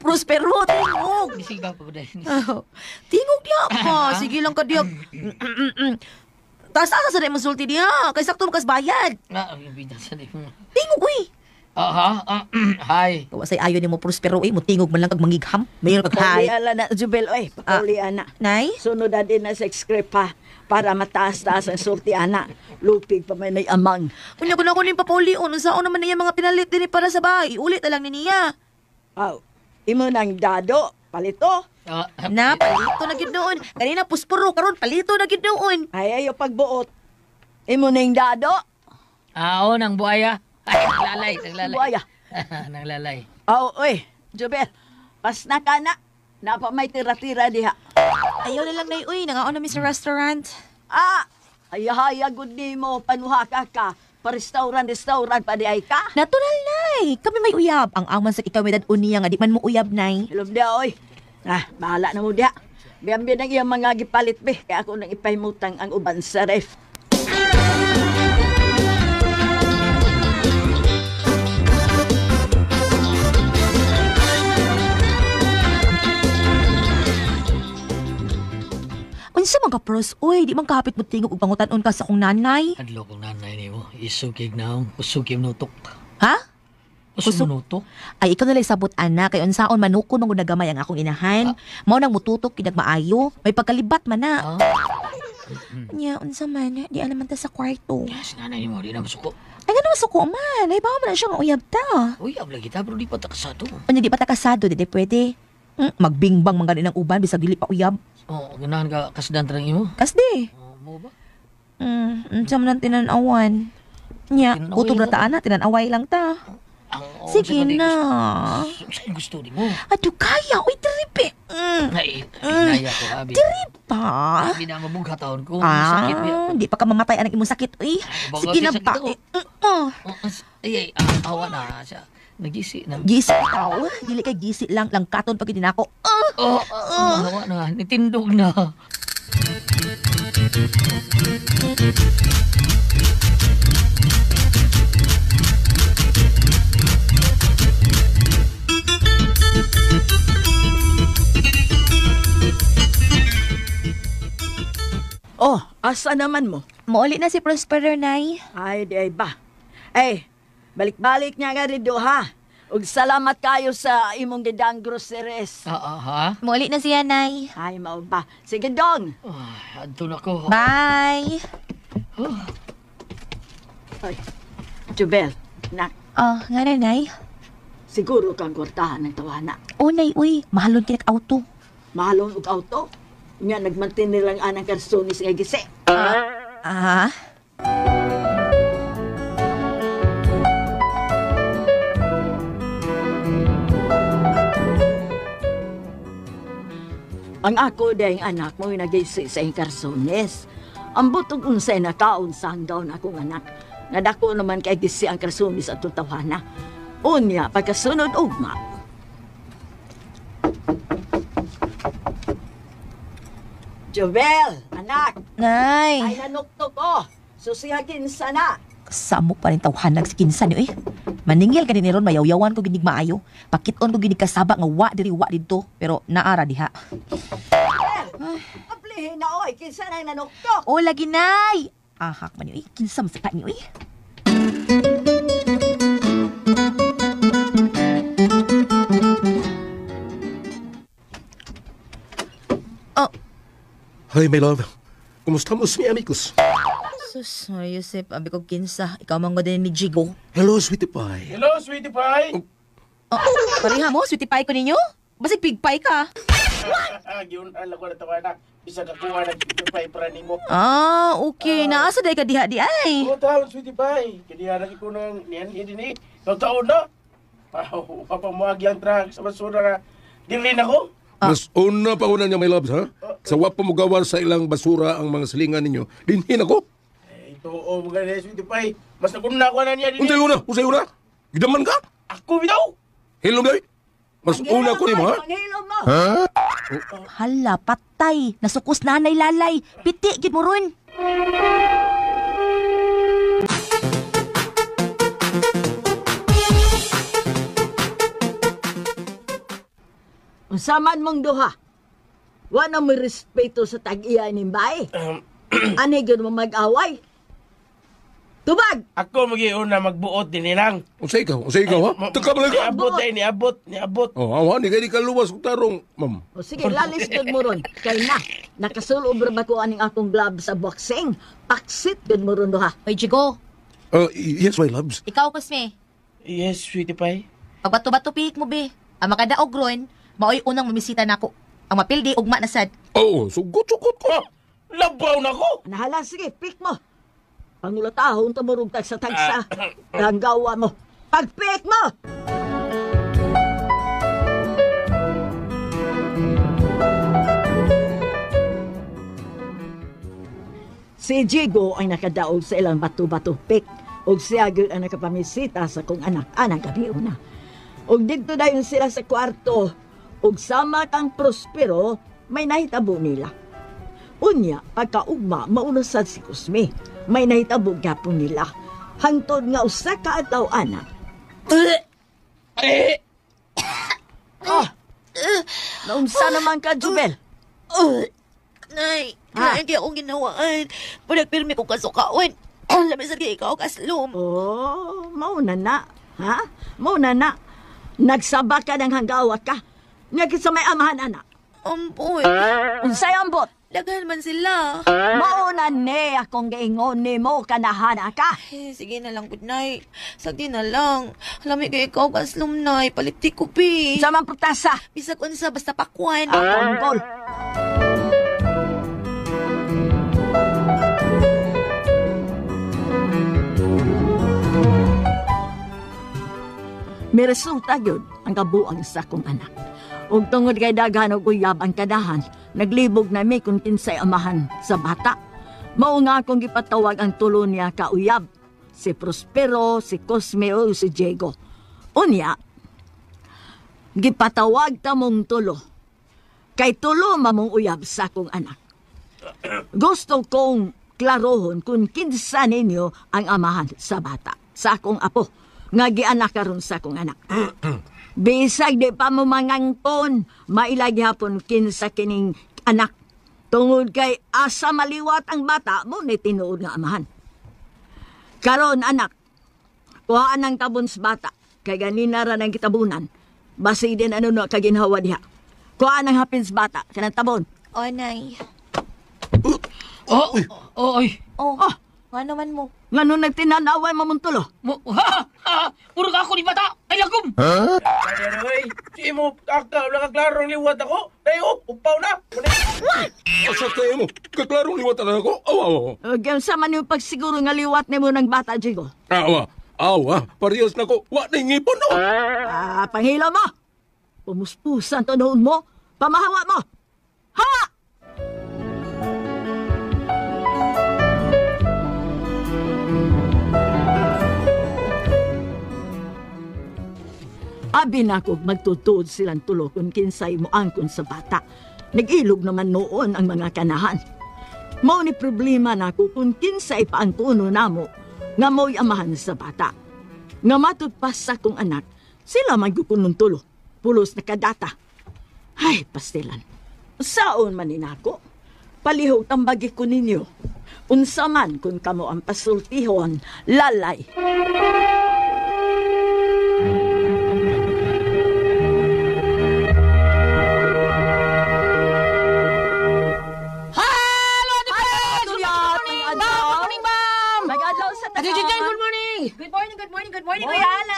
Prospero, tingog. Bisigaw pa ko dahil. Tingog dia ka. Sige lang ka dia. Taas asa sa rin masulti dia. Kay sakto makas bayad. Binasa din mo. Tingog, uy. Hi. Kawasay ayo ni mo Prospero, eh. Mutingog man lang kag mangigham. Mayroon kag hi. Pakaulian na, Jubel, oy. Pakaulian na. Nay? Sunod na din na sa script pa. Para mataas-taas ang sulti, ana. Lupig pa may amang. Kunya ko na ko ni papaulion. Saan naman niya mga pinalit din para sa bahay. Ulit na lang ni niya. Imo nang dado. Palito. Na, palito na gid noon. Kanina Prospero, karon palito na gid noon. Ay, ayo pagbuot. Imo nang dado. Oo, nang buhaya. Ay, naglalay. Buhaya. Naglalay. Oy, Jubel. Pas na ka na. Napa may tira-tira diha. Ayaw na lang na uy. Nangaon na mi sa restaurant. Haya-haya good ni mo. Panuha ka. Pa-restaurant pa di ay ka. Natural, nay. Kami may uyab. Ang aman sa ikawidad uniya nga di man mo uyab, nay. Hilom dia, oy. Bahala na mo dia. Biyan ang iyang mga gipalit, be. Kaya ako nang ipahimutang ang uban sa ref. Unsa mga pros, oy, di man kapit mo tingog ug pangutan-on ka sa akong nanay. Adlo kong nanay ni mo. Isugig na akong usugig nutok. Ha? Usug nutok? Ay, ikaw nalang sabot, ana, kay unsaon manuko nung nagamay ang akong inahan. Mao nang mututok, kinagmaayo. May pagkalibat man na. Nya, unsa man, di alam man ta sa kwarto. Si nanay ni mo, di na masuko. Ay, nga masuko man. Ay, baka man na siya nga uyab ta. Uyab lagi ta, pero di pa takasado. Anya, di pa ta kasado, di pwede. Magbingbang mga ganin ng uban, bisag dili pa uyab. Ganahan ka kasdan tarang imo? Kasdi. Mo ba? Unsa man ang tinanawan. Nya, utog na taan na, tinanaway lang ta. Sige na. Saan gusto di mo? Ato kaya, uy, tripe. Naya ko, abi. Tripa. Abi na mabugha taon ko. Sakit niya. Di pa ka mamatay anak imong sakit, uy. Sige na ba? Ay, awa na siya. Nagisi na. Gisi ikaw. Dili kay gisi lang katon pag din ako. Awa na. Nitindog na. Asa naman mo? Mauli na si Prospero, nay. Ay, di ay ba? Balik-balik niya nga rin do, ha? Ug salamat kayo sa imong gidang groceries. Ha? Mauli na siya, nay. Ay, mao ba? Sige, dong. Adto na ko. Bye. Ay, Jubel, nak, Nga nanay. siguro kang kwartahan ng tawana. Unay, uy, mahalon kinak auto. Mahalong og auto. Nga nagmantin nilang anang karsonis nga gisi. Ah? Ang ako dahing anak mo yung nagisi sa karsones. Ang butog unsay nakaon sa hanggaw na akong anak. Nadako naman kay gisi ang karsones at tutawana. Unya, pagkasunod ugma. Jovel, anak! Nay! Ay nanuktok ko! Susiyagin sana! Kasamo pa rin tawhanag sa kinsa niyo eh. Maningil ka din ron, mayawyawan ko ginig maayo. Pakiton ko ginig kasaba nga wa dito. Pero naara diha. Aplihin na oy, kinsa nang nanuktok! O lagi nay! Ahak man niyo eh. Kinsa masaka niyo eh. Hi, my love. Kumusta mo si amigos? Sus, Yusef, abi ko kinsa. Ikaw man din ni Jigo. Hello, sweetie pie. Hello, sweetie pie. Pariha mo, sweetie pie ko ninyo? Basig pigpay ka. Yun, alam ko na tawanak. Bisa ka kuha ng sweetie pie para nimo. Okay. Naasa day ka diha di ay. Oo, taon, sweetie pie. Kaya lagi ko nang niyan, ini. Taon na. Papamuagi ang truck sa basura nga. Dilin ako. Mas una pa una niya, my loves, ha? Sa wapa mo gawan sa ilang basura ang mga silingan ninyo. Dinhin ako. Ito, mga na, sweetie pie. Mas nakuna ko na niya. Unsay una? Gidaman ka? Ako bitaw. Hilom day. Mas una ko ni mo, ha? Ha? Hala, patay. Nasukos nanay lalay. Piti, gid mo ron. Unsaman mong duha? Wala mo respeto sa tag-iya ni bay. Ani gyud mo mag-away? Tubag! Ako magiuna magbuot din nilang. Unsay ikaw, ha? Taka ba ka? Niabot. Oh, awa, ni kay kaluwas kong tarong, ma'am. O sige, lalis gyud mo ron. Kay na, nakasulob ra ba ko aning akong glove sa boxing? Paksit gyud mo ron duha. Oy, Jigo. Yes, my loves. Ikaw, Kusme. Yes, sweetie pie. Pagbato-bato pihik mo, be. Ang makadaog ron, maoy unang mamisita nako. Ang mapildi, ugma na sad. Oo, sugot ko. Labaw na ko. Nahala, sige, pick mo. Pangulatahon tamurug tag sa tagsa. Ranggawa mo. Pag-pick mo! Si Jigo ay nakadaog sa ilang bato-bato pick. Og siya gyud ang nakapamisita sa kong anak-anak gabi una. Og dito dayon sila sa kwarto. Og sama kang Prospero, may nahitabo nila. Unya, pagkaugma, maunasad si Kusme. May nahitabo gapon nila. Hangtod nga usa ka adlaw anak. Naunsa naman ka, Jubel? Nay, kaya akong ginawaan. Pinagpirmi ko kasukaon. Labi sa ikaw, kaslum. Oh, mauna na. Ha? Mauna na. Nagsaba ka ng hanggawat ka. Nagkit sa may amahan, anak. Amboy. Unsay ambot? Daghan man sila. Mauna ni akong gaingon ni mo kanahana ka. Sige na lang, good night. Sagdi na lang. Lami kay ikaw, kaslum, nay. Paliti ko, pi. Sa man prutasa. Bisag unsa, basta pakwan. Akong May resulta yun ang kabuang sa akong anak. Ug tungod kay daghan og uyab ang kadahan, naglibog na mi kung kinsay amahan sa bata. Mao nga akong gipatawag ang tulo niya ka uyab, si Prospero, si Cosme o si Diego. Unya, gipatawag ta mong tulo. Kay tulo mamong uyab sa akong anak. Gusto kong klarohon kung kinsa ninyo ang amahan sa bata, sa akong apo. Nga gianak karon sa akong anak. Bisag di pa mo mangangkon, mailagi hapon kinsa kining anak. Tungod kay asa maliwat ang bata mo ni tinuod nga amahan. Karon anak, kuhaan ang tabon sa bata, kay ganina ra ng kitabunan. Basi din ano no kaginhawa diha. Kuhaan ang hapin sa bata, kanang tabon. O, nay. Nga naman mo. Nga nung nagtinanaway mamuntulo. Puro ka ako ni bata. Ay, lagom! Ay, si mo, nakaklarong liwat ako. Tayo, upaw na. Asa kayo mo? Kaklarong liwatan na ako? Awa. Gyan sa man yung pagsiguro nga liwat ni mo ng bata, Jigo. Awa. Parehas na ko. Wa na ngipon no. Panghila mo. Pumuspusan to noon mo. Pamahawa mo. Hawa! Abi na ko magtutuod silang tulo kung kinsay mo angkon sa bata. Nag-ilog naman noon ang mga kanahan. Mao ni problema na ko kung kinsay pa ang puno namo nga mo'y amahan sa bata. Nga matutpas sa kong anak, sila magkukunong tulo. Pulos na kadata. Ay, pastilan. Saon man inako? Palihog tambagi ko ninyo. Unsa man kung kamo ang pasultihon, lalay. Good morning, Kuya Alan.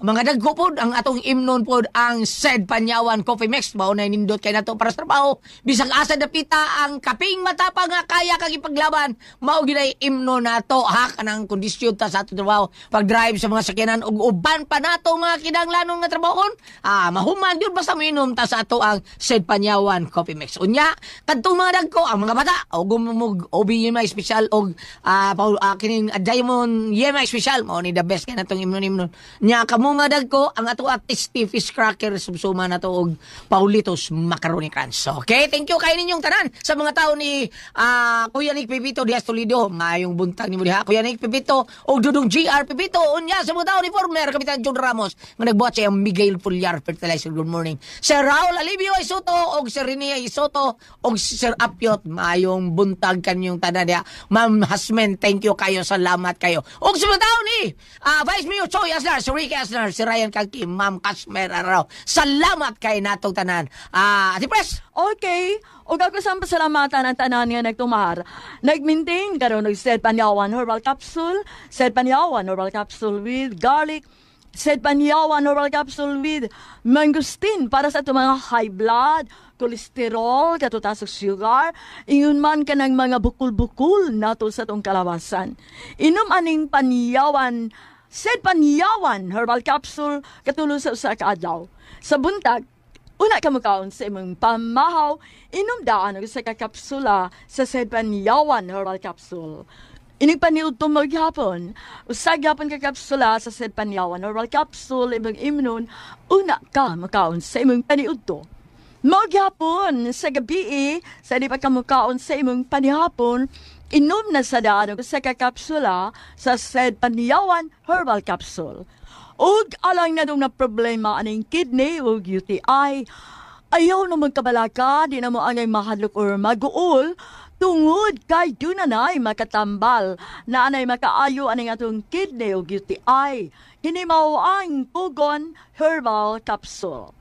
Mga dagko po, ang atong imnon po ang Sed Panyawan Coffee Mix. Mao na nindot kay nato para sa trabaho. Bisag asa dapita ang kaping matapang nga kaya kag ipaglaban. Mao ginay imnon nato ha kanang kondisyon ta sa ato trabaho. Pag-drive sa mga sakyanan ug uban pa nato nga kinahanglanon nga trabahon. Mahuman gyud basta minom ta sa ato ang Sed Panyawan Coffee Mix. Unya, kadtong mga dagko ang mga bata og gumug obi yun special og kining Diamond Yema special mao ni the best kay natong imnon nya kamo nga dagko ang ato at tasty fish cracker subsuma na to og Paulitos macaroni crunch. Okay, thank you kay ninyong tanan sa mga tao ni Kuya Nick Pepito Diaz Toledo ngayong buntag nimo diha Kuya Nick Pepito og Dudong GR Pepito unya sa mga tao ni former Kapitan John Ramos nga nagbuhat sa Miguel Pullar Fertilizer. Good morning Sir Raul Alivio Isoto og Sir Rene Isoto og Sir Apiot mayong buntag kanyong tanan diha. Ma'am Hasmen, thank you kayo, salamat kayo og sa mga tao ni Vice Mayor Choy Asnar, si Ricky Asnar, si Ryan Kalki, Ma'am Kasmer Araw. Salamat kay natong tanan. Ati Pres. Okay. O ako sa pasalamatan ang tanan nga nagtumahar. Nag-maintain karon og Sed Panyawan Herbal Capsule, Sed Panyawan Herbal Capsule with garlic, Sed Panyawan Herbal Capsule with mangosteen para sa itong mga high blood, kolesterol, katutasok sugar, ingon man ka ng mga bukul-bukul nato sa itong kalawasan. Inom aning Panyawan, Sed Panyawan Herbal Capsule katulong sa usa ka adlaw. Sa buntag, una ka mukaon sa imong pamahaw, inom daan og sa kapsula sa Sed Panyawan Herbal Capsule. Inig paniud to maghapon, usag hapon ka kapsula sa Sed Panyawan Herbal Capsule imong imnon, una ka mukaon sa imong paniud to. Maghapon sa gabi, sa di pa ka mukaon sa imong panihapon, inom na sa daan og sa kapsula sa Sed Panyawan Herbal Capsule. Og alang na dong na problema aning kidney o UTI, ayaw na magkabalaka, di na mo angay mahadlok or maguol, tungod kay dunanay makatambal na anay makaayo aning atong kidney o UTI. Hinimaw ang Pugon Herbal Capsule.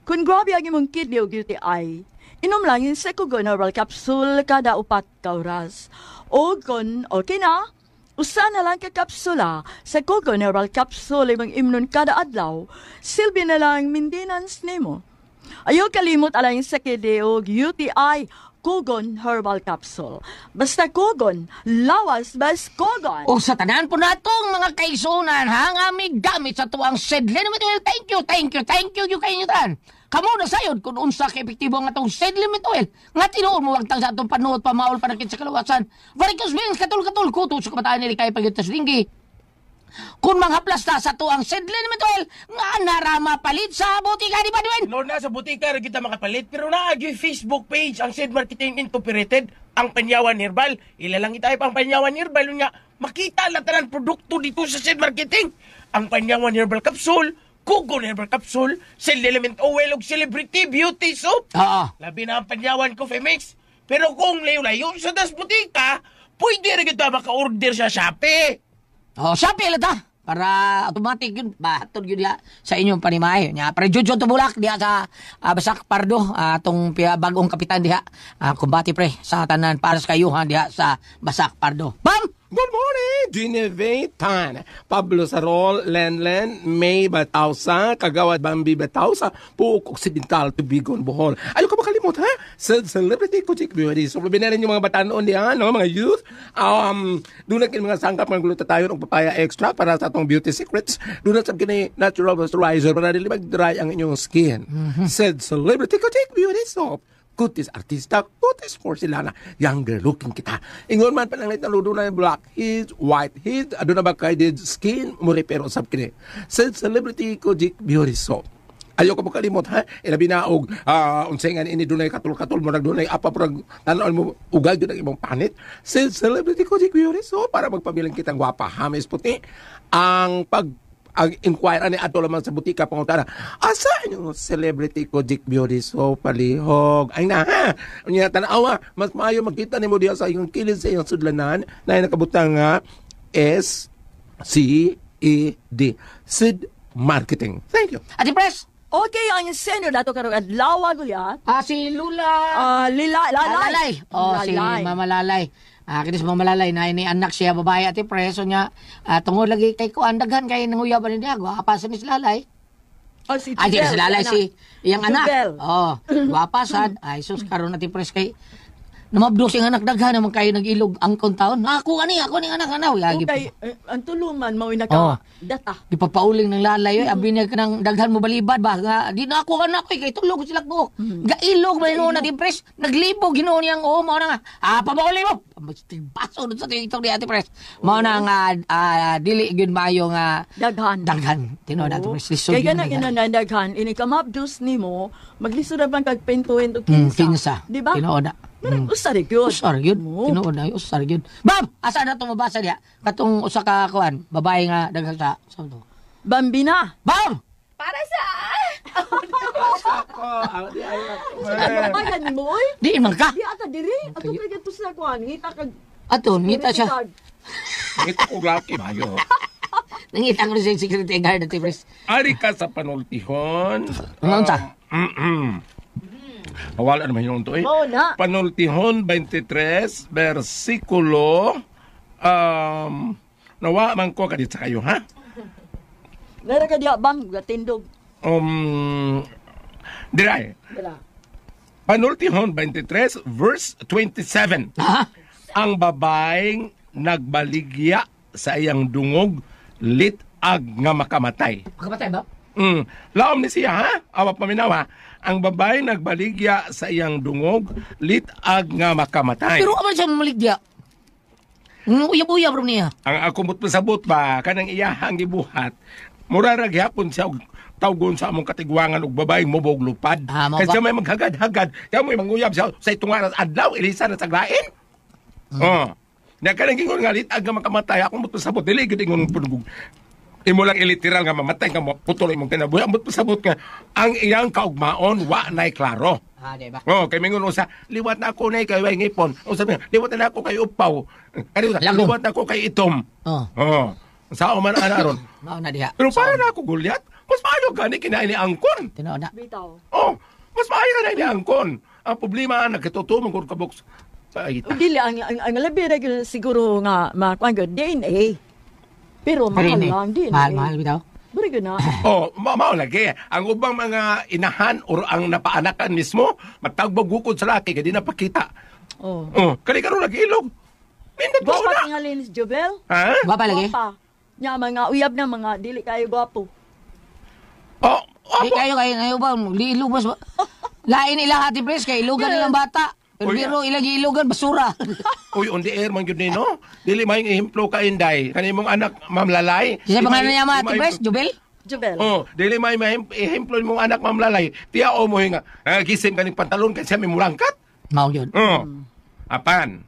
Kung grabe ang imong kidney o UTI, inom lang yung Pugon Herbal Capsule kada 4 ka oras. O kung okay na, usa na lang ka kapsula sa Pugon Herbal Capsule imong imnon kada adlaw, silbi na lang maintenance nimo. Ayaw kalimot alang sa kidney o UTI, Pugon Herbal Capsule. Basta Pugon, lawas bas Pugon. O sa tanan po natong mga kaisunan, hangami gamit sa tuwang Sedlen. Thank you, yung kayo tan. Kamu na sayod kung unsa ka epektibo nga itong Sed Limit Oil. Nga tinuon mo wagtang sa itong panuot pamaol panakit sa kalawasan. Varicose veins, katul-katul, kuto sa kabataan nila kay pagitas ringgi. Kung mga plasta sa tuang Sed Limit Oil, nga narama palit sa butika, di ba, Dwayne? No, nasa butika rin kita makapalit, pero naagi Facebook page ang Sed Marketing Incorporated, ang Panyawan Herbal. Ilalang itayo pang Panyawan Herbal, nga makita lahat ng produkto dito sa Sed Marketing. Ang Panyawan Herbal Capsule, Pugon Herbal Capsule, Sed Element Oil ug Celebrity Beauty Soap. Labi na ang Panyawan Coffee Mix. Pero kung layo-layo sa das butika, pwede rin kita maka-order sa Shopee. Shopee lata. Para automatic yun, bahatod yun diha sa inyong panimahe. Para Jojo Tubulak diha sa Basak Pardo, itong bagong kapitan diha. Kumbati pre, sa tanan para sa kayuhan diha sa Basak Pardo. Bam! Good morning, Genevieve Tan, Pablo Sarol, Lenlen, May Batausa, Kagawad Bambi Batausa, Puok Occidental, Tubigon, Bohol. Ayaw ka makalimot, ha? Sa celebrity ko, Chick Beauty. So, labi na rin yung mga batanon niya, no? Mga youth. Doon na mga sangkap ng glutathione o papaya extra para sa atong beauty secrets. Doon na sa kini natural moisturizer para dili mag-dry ang inyong skin. Said celebrity ko, Chick Beauty Soap. Kutis artista, kutis porcelana, younger looking kita. Ingon man pa lang na ludo na yung black heads, white heads, ado na ba kay did skin, mure pero sab kini. Said celebrity ko Chick Beauty Soap. Ayaw ka mo kalimot, ha? Ilabi na og unsengan ini dunay katul-katul mo nagdunay apa prag tanon mo ugal jud ang imong panit. Said celebrity ko Chick Beauty Soap para magpamilang kitang gwapa, hamis puti. Ang inquire ni ato lamang sa butika pangutana. Asa yung celebrity ko Chick Beauty Soap palihog. Ay na ha. Unya tanawa, mas maayo magkita nimo diha sa iyong kilid sa iyong sudlanan na nakabutang nga SCED. Sid Marketing. Thank you. Ate Pres, okay ang senior dato karong adlaw gulyat. Si Lula. Lalay. Si Mama Lalay. Kinis Mama Lalay na ini anak siya babae ati preso niya. Tungod lagi kay ko daghan kay nanguyaban niya. Gwapa sa ni si Lalay. Si Ay, si Lalay si iyang anak. Jubel. Gwapa sad. Ay sus karon ati pres kay namabdo sing anak daghan naman kayo nag-ilog angkon taon. Ako ni anak anaw. Okay, ang tuluman mao inaka data. Ipapauling ng Lalay abi niya kanang daghan mo balibad ba nga di na ako anak kay tulog sila ko. Gailog man no na di pres naglibog hinuon niyang mao na nga. Pabauli mo. Baso dun sa TikTok ni Ate Pres. Mao na nga dili gyud maayo nga daghan. Tino na Ate Pres. Kay kana daghan ini kamabdos nimo maglisod ra bang kag pentuhen to kinsa. Di ba? Tinoda. Usar gyud. Tinood na usar gyud. Bam, asa na to mabasa diha? Katong usa ka kuan, babae nga daghan sa to. Bambina. Bam! Para sa Ano mo oy? Di man ka. Di ata diri. Ato kay to sa kuan, ngita kag ngita siya. Ngita ko laki mayo. Nangita ko sa security guard Ate Pres. Ari ka sa panultihon. Ano ta? Wala naman yun to eh. Oo na. Panultihon 23, versikulo, nawa man ko kadit sa kayo, ha? Nara ka diya, bam, gatindog. Diray. Panultihon 23, verse 27. Ang babaeng nagbaligya sa iyang dungog, litag nga makamatay. Makamatay ba? Laom ni siya, ha? Awa paminaw, ha? Ang babae nagbaligya sa iyang dungog, litag nga makamatay. Pero aman siya maligya. Uyab-uyab rin niya. Ang akumot pasabot ba, kanang iyahang gibuhat, murarag yapon siya og tawgon sa among katigwangan og babaeng mubog lupad. Kasi may maghagad-hagad, kaya may manguyab siya sa itong adlaw, ilisa na saglain. Na kanang gingon nga litag nga makamatay, akumot pasabot, dili gid ingon punugog. Imo lang iliteral nga mamatay nga putol imong kinabuhi. Ambot pasabot nga ang iyang kaugmaon wa nay klaro. Diba? Kay mingon usa, liwat na ako nay kay way ngipon. Usa liwat na ako kay upaw. Liwat na ako kay itom. Sao man ana aron. Mao na diha. Pero para na ako gulyat, mas maayo gani kinain ni angkon. Tinood na. Bitaw. Mas maayo na ni angkon. Ang problema nagkatutumon ko ka box. Dili ang labi ra siguro nga makuan gyud DNA. Pero mahal lang din. Mahal bitaw. Bari na. Mao lagi. Ang ubang mga inahan or ang napaanakan mismo, matagbog gukod sa laki kay di napakita. Kani karon lagi ilog. Mindat ko Gwapa na. tingali ni Jobel. Ha? Gwapa lagi? Gwapa. Nya mga uyab na mga dili kayo gwapo. Di kayo ba? Di ilog mas. Lain ilang Ate Pres kay ilugan nilang bata. Pero ilang ilugan basura. Uy, on the air man yun din, no? Dili may ehemplo ka, Inday. Kani mong anak, Ma'am Lalay. Siya pangalan niya mga Ate Pres? Jubel? Jubel. Dili may ehemplo mong anak, Ma'am Lalay. Tiya o mo nga. Gising ka ng pantalon kasi may mulangkat. Mao yun. Apan.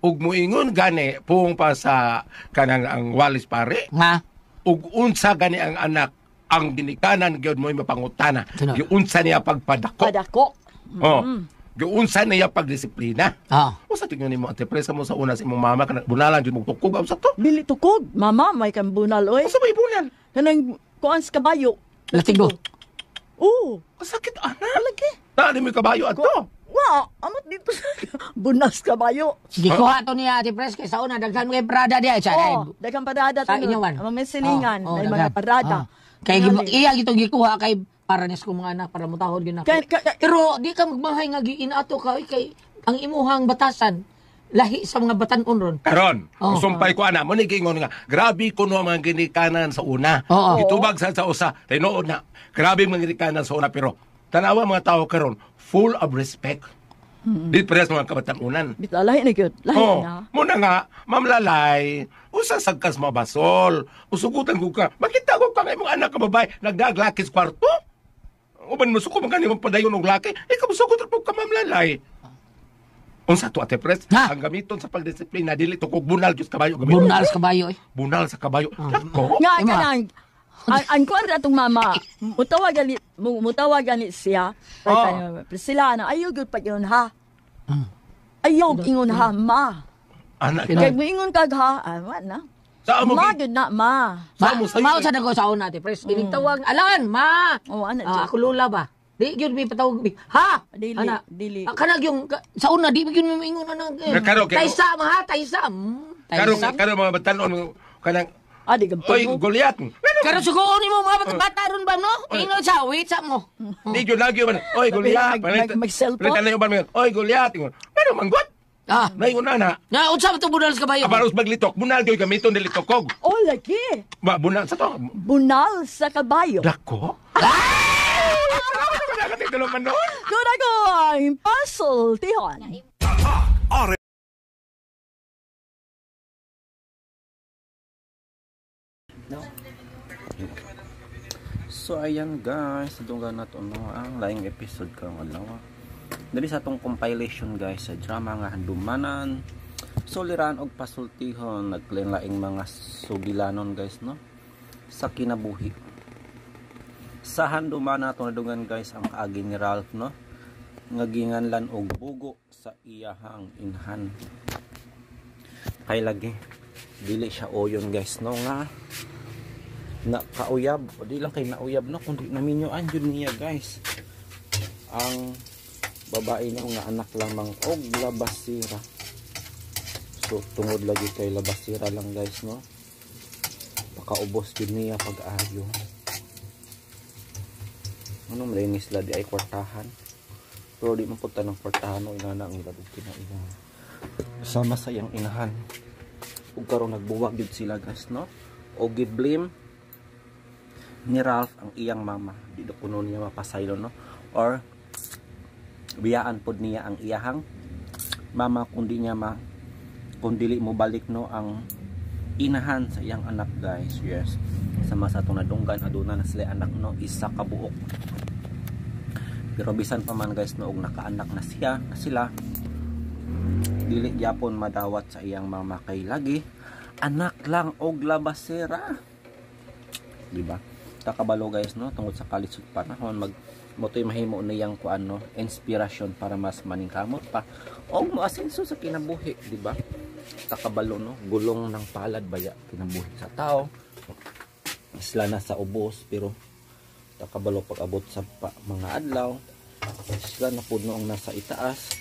Ug mo ingon gani, pung pa sa kanang ang walis pare. Nga. Ug unsa gani ang anak, ang ginikanan gyud mo mapangutana. Yung unsa niya pagpadako. Giunsa niya pagdisiplina. O sa tingnan nimo Ate Pres mo sa una sa imong mama kanang bunalan jud mo tukog sa to. Dili tukog, mama may kang bunal oy. Sa may bunal. Kanang kuan sa kabayo. Latigo. Oo. Sakit ana. Lagi. Dali mo kabayo ato. Wa, amot dito sa bunas kabayo. Sige, kuha to niya, Ate Pres, kay sa una, daghan mo kay parada diya. Oo, daghang parada Sa to. inyawan. Ang mga silingan, Oo, may daghan. mga parada. Kay iya gitong gikuha kay para nis ko mga anak para mutahod gyud ako. Pero di ka magmahay nga giinato ka kay ang imuhang batasan lahi sa mga batan-on ron. Karon, Oo. sumpay ko ana mo ni gingon nga, grabe ko no mga ginikanan sa una. Oo. Gitubag sa usa, tinuod na. Grabe mga ginikanan sa una pero tanawa mga tao karon full of respect. Di pares mga kabatan-unan. Bitalahi na gyud. Lahi na. Muna nga, Ma'am Lalay, usa sagkas mabasol. Usugutan ko ka. Makita ko ka nga imong anak ka babae nagdaglaki sa kwarto. Uban mo suko man kanimo padayon og laki. Ikaw sugot po ka Ma'am Lalay. Unsa to Ate Pres? Ang gamiton sa pagdisiplina dili to kog bunal jud kabayo gamiton. Bunal sa kabayo eh. Bunal sa kabayo. Ko? Nga kanang ang kuwan atong mama, mutawag gani siya. Sila na ayaw gyud pa yun ha. Ayaw ingon ha ma. Anak Kay moingon kag ha, wa na. Sa mo Ma gyud na ma. Mao sa dago sa una, Ate Pres. Initawag, alan, ma. Oh, ana Ako lula ba? Di gyud mi patawag mi. Ha? Dili, Ana. dili. Kanag yung sa una di gyud mi ingon ana. Karo, Taysa ma ha, taysa. Karo mga batan-on kanang Adi Oy, Goliath. Karo sugoon mo mga bata ron ba no? Ingon sa wait sa mo. Di gyud lagi man. Oy, Goliath. Mag-cellphone. Palitan na yung ban. Oy, Goliath. Pero manggot. Ah, naingon na. Na unsa man to bunal sa kabayo? Abaros maglitok. Bunal gyud gamiton dili tokog. Oh, lagi. Ba bunal sa to. Bunal sa kabayo. Dako. Nakatitulo man noon. Doon ako ang puzzle, Tihon. So ayan guys, dunggan na to no ang laing episode karong adlaw. Dali sa atong compilation guys sa drama nga handumanan, soliran og pasultihon, naglaing mga sugilanon guys no sa kinabuhi. Sa handumanan nato nadungan guys ang kaagi ni Ralph no nga ginganlan og bugo sa iyahang inhan. Kay lagi dili siya oyon guys no nga na kauyab o di lang kay nauyab no kundi naminyoan jud niya guys ang babae niya nga anak lamang og labasira. So tungod lagi kay labasira lang guys no pakaubos jud niya pag-ayo. Ano man isla di ay kwartahan pero di man pud tanang kwartahan no inana ang ilabog kinaiya sama sa iyang inahan ug karon nagbuwag jud sila guys no o giblame ni Ralph ang iyang mama. Di do kuno niya mapasaylo no or biyaan pod niya ang iyahang mama kundi niya kundili mo balik no ang inahan sa iyang anak guys. Yes, sama sa itong nadunggan aduna na sila anak no isa ka buok. Pero bisan pa man guys no og nakaanak na sila dili gyapon madawat sa iyang mama kay lagi anak lang og labasera, di ba? Kakabalo guys no tungod sa kalisod panahon motoy mahimo niyang kuan no inspirasyon para mas maningkamot pa og moasenso sa kinabuhi, di ba? Kakabalo no gulong ng palad baya kinabuhi sa tao isla na sa ubos pero kakabalo pag abot sa mga adlaw sila na pud no ang nasa itaas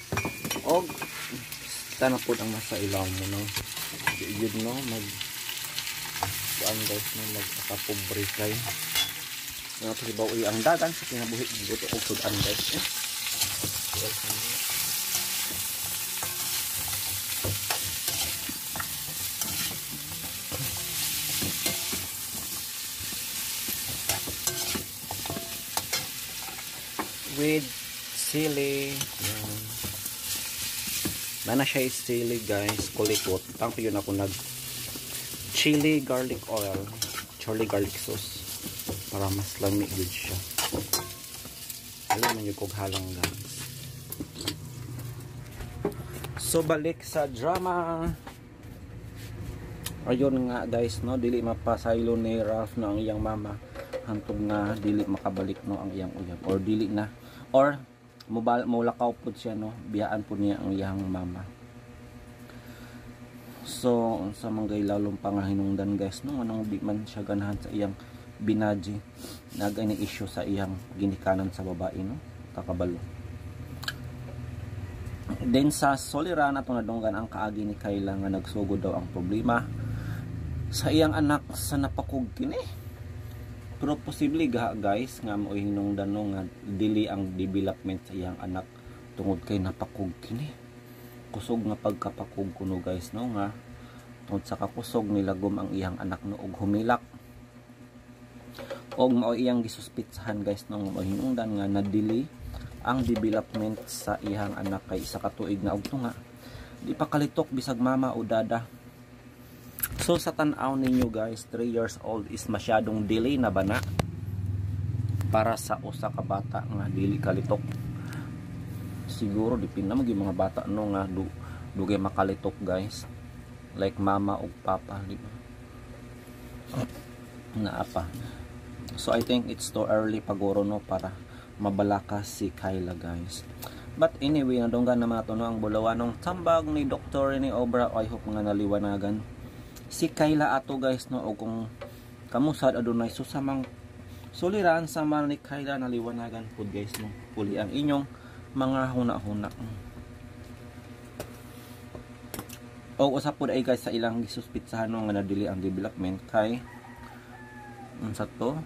og sila na pud ang nasa ilaw mo no yun no kuan guys no magkapobre kay nga pasibaw ang dagan sa kinabuhi dito og sudan guys with sili yan. Nana siya sili guys kulikot tang yun ako nag chili garlic oil chili garlic sauce para mas lami good siya. Alam man yung kog halang guys. So balik sa drama. Ayun nga guys no dili mapasaylo ni Ralph no ang iyang mama hantod nga dili makabalik no ang iyang uyab or dili na or mulakaw pud siya no biyaan pud niya ang iyang mama. So sa mga lalong pangahinungdan guys no anong di man siya ganahan sa iyang binaji nagay na issue sa iyang ginikanan sa babae no kakabalo. Then sa soliran atong nadunggan ang kaagi ni Kayla nga nagsugod daw ang problema sa iyang anak sa napakog kini. Pero posible guys nga mo'y hinungdan nga dili ang development sa iyang anak tungod kay napakog kini. Kusog nga pagkapakog kuno guys no nga tungod sa kakusog nilagom ang iyang anak no og humilak. Og mao iyang gisuspitsahan guys no mo'y hinungdan nga nadili ang development sa iyang anak kay isa ka tuig na og tunga. Di pa kalitok bisag mama o dada. So sa tan-aw ninyo guys, 3 years old is masyadong delay na bana para sa usa ka bata nga dili kalitok. Siguro dipin na mga bata no nga dugay makalitok guys. Like mama o papa, di ba? Na apa. So I think it's too early paguro no para mabalakas si Kayla guys. But anyway, nadunggan naman ito no ang bulawanong tambag ni Dr. ni Obra. I hope nga naliwanagan si Kayla ato guys no o kung kamusad adunay susamang suliran sa man ni Kayla naliwanagan po guys no puli ang inyong mga huna-huna. O usap po ay guys sa ilang gisuspitsahan no nga nadili ang development kay unsa to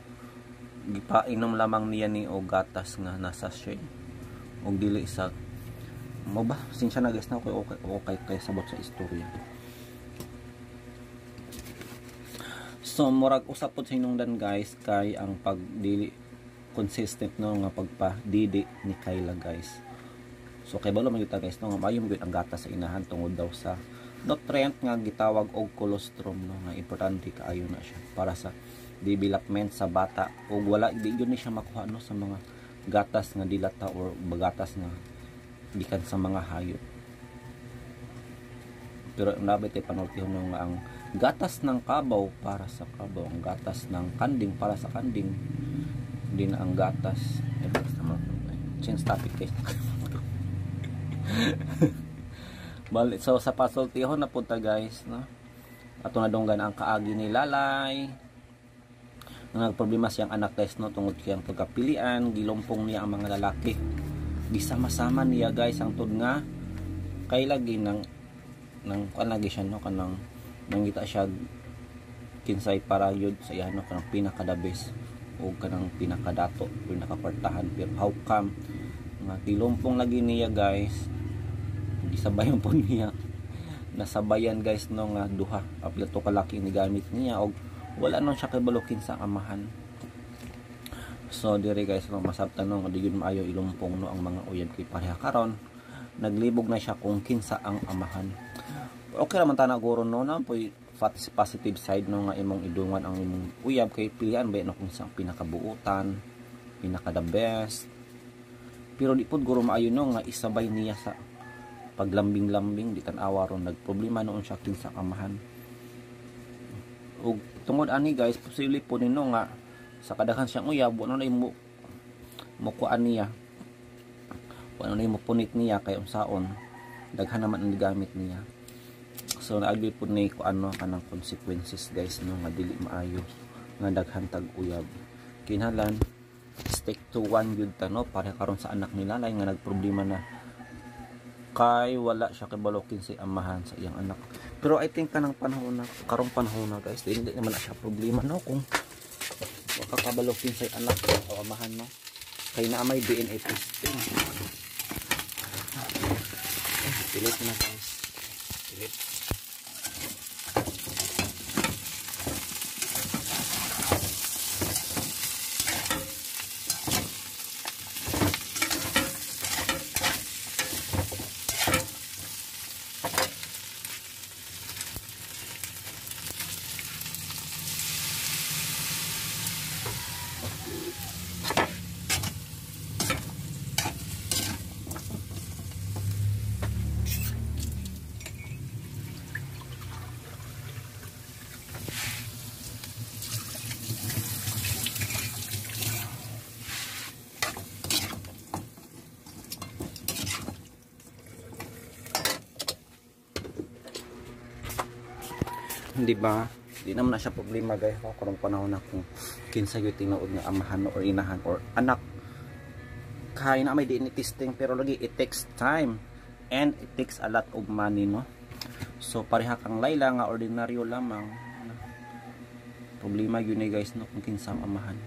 gipainom lamang niya ni og gatas nga nasa shade og dili sa mo ba sinsya na guys na okay kay sabot sa istorya. So murag usap pod sa hinungdan guys kay ang pagdili consistent no nga pagpadidi ni Kayla guys. So kay balo man gyud guys no nga maayo gyud ang gatas sa inahan tungod daw sa nutrient nga gitawag og colostrum no nga importante kaayo na siya para sa development sa bata ug wala di gyud ni siya makuha no sa mga gatas nga dilata or bagatas nga gikan sa mga hayop. Pero nabit ay panultihon nga ang gatas ng kabaw para sa kabaw, ang gatas ng kanding para sa kanding, din ang gatas change topic guys. Balik so sa pasultihon na punta guys no ato nadunggan ang kaagi ni Lalay nga nagproblema siyang anak guys no tungod kay ang pagkapilian gilumpong niya ang mga lalaki gisama-sama niya guys ang tud nga kay lagi ng kuan lagi siya no kanang nangita siya kinsay para yun sa iya no kanang pinaka the best o kanang pinakadato pinakakwartahan pero how come nga gilumpong lagi niya guys gisabayan po niya nasabayan guys no nga duha apil to kalaki ni gamit niya og wala nang siya kabalukin sa amahan. So dire guys no masabtan no di gyud maayo ilumpong no ang mga uyab kay pareha karon naglibog na siya kung kinsa ang amahan. Okay ra man ta na guro no na poy positive side no nga imong idungan ang imong uyab kay pilian ba no kung sa pinakabuutan pinaka the best. Pero di pud guro maayo no nga isabay niya sa paglambing-lambing di tan-awa ron nagproblema noon siya kinsa amahan. Og tungod ani guys posible po nino nga sa kadaghan siyang uyab wala na mo kuan niya wala na mo punit niya kay unsaon daghan naman ang gamit niya. So naagbi po ni kuan no kanang consequences guys no nga dili maayo nga daghan tag uyab kinahanglan stick to one gyud ta no para karon sa anak ni Lalay nga nagproblema na kay wala siya kabalokin sa amahan sa iyang anak. Pero I think kanang panahon na karong panahon na guys hindi naman na siya problema no kung makakabalokin sa anak o amahan no kay na may DNA testing. Pilit na guys pilit. Di ba? Di naman na siya problema guys. Karong panahon na kung kinsa yung tinuod nga amahan or inahan or anak. Kaya na may DNA testing pero lagi it takes time. and it takes a lot of money, no? So pareha kang Layla nga ordinaryo lamang. Problema yun guys, no, kung kinsang amahan.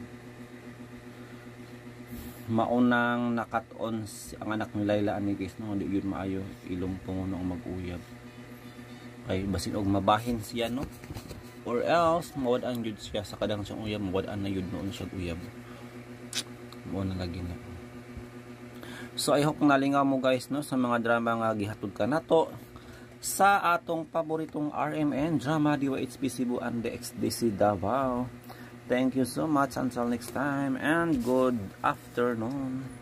Maunang nakat-on ang anak ni Layla ani guys, no, hindi yun maayo ilong punguno ang mag-uyab. Kay basin og mabahin siya, no, or else mawad-an yun siya sa kadang siyang uyab, mawad-an na yun noon siya uyab. Muna lagi na. So I hope nalingaw mo guys, no, sa mga drama nga gihatod ka nato sa atong paboritong RMN drama DYHP Cebu and the XDC Davao. Thank you so much, until next time, and good afternoon.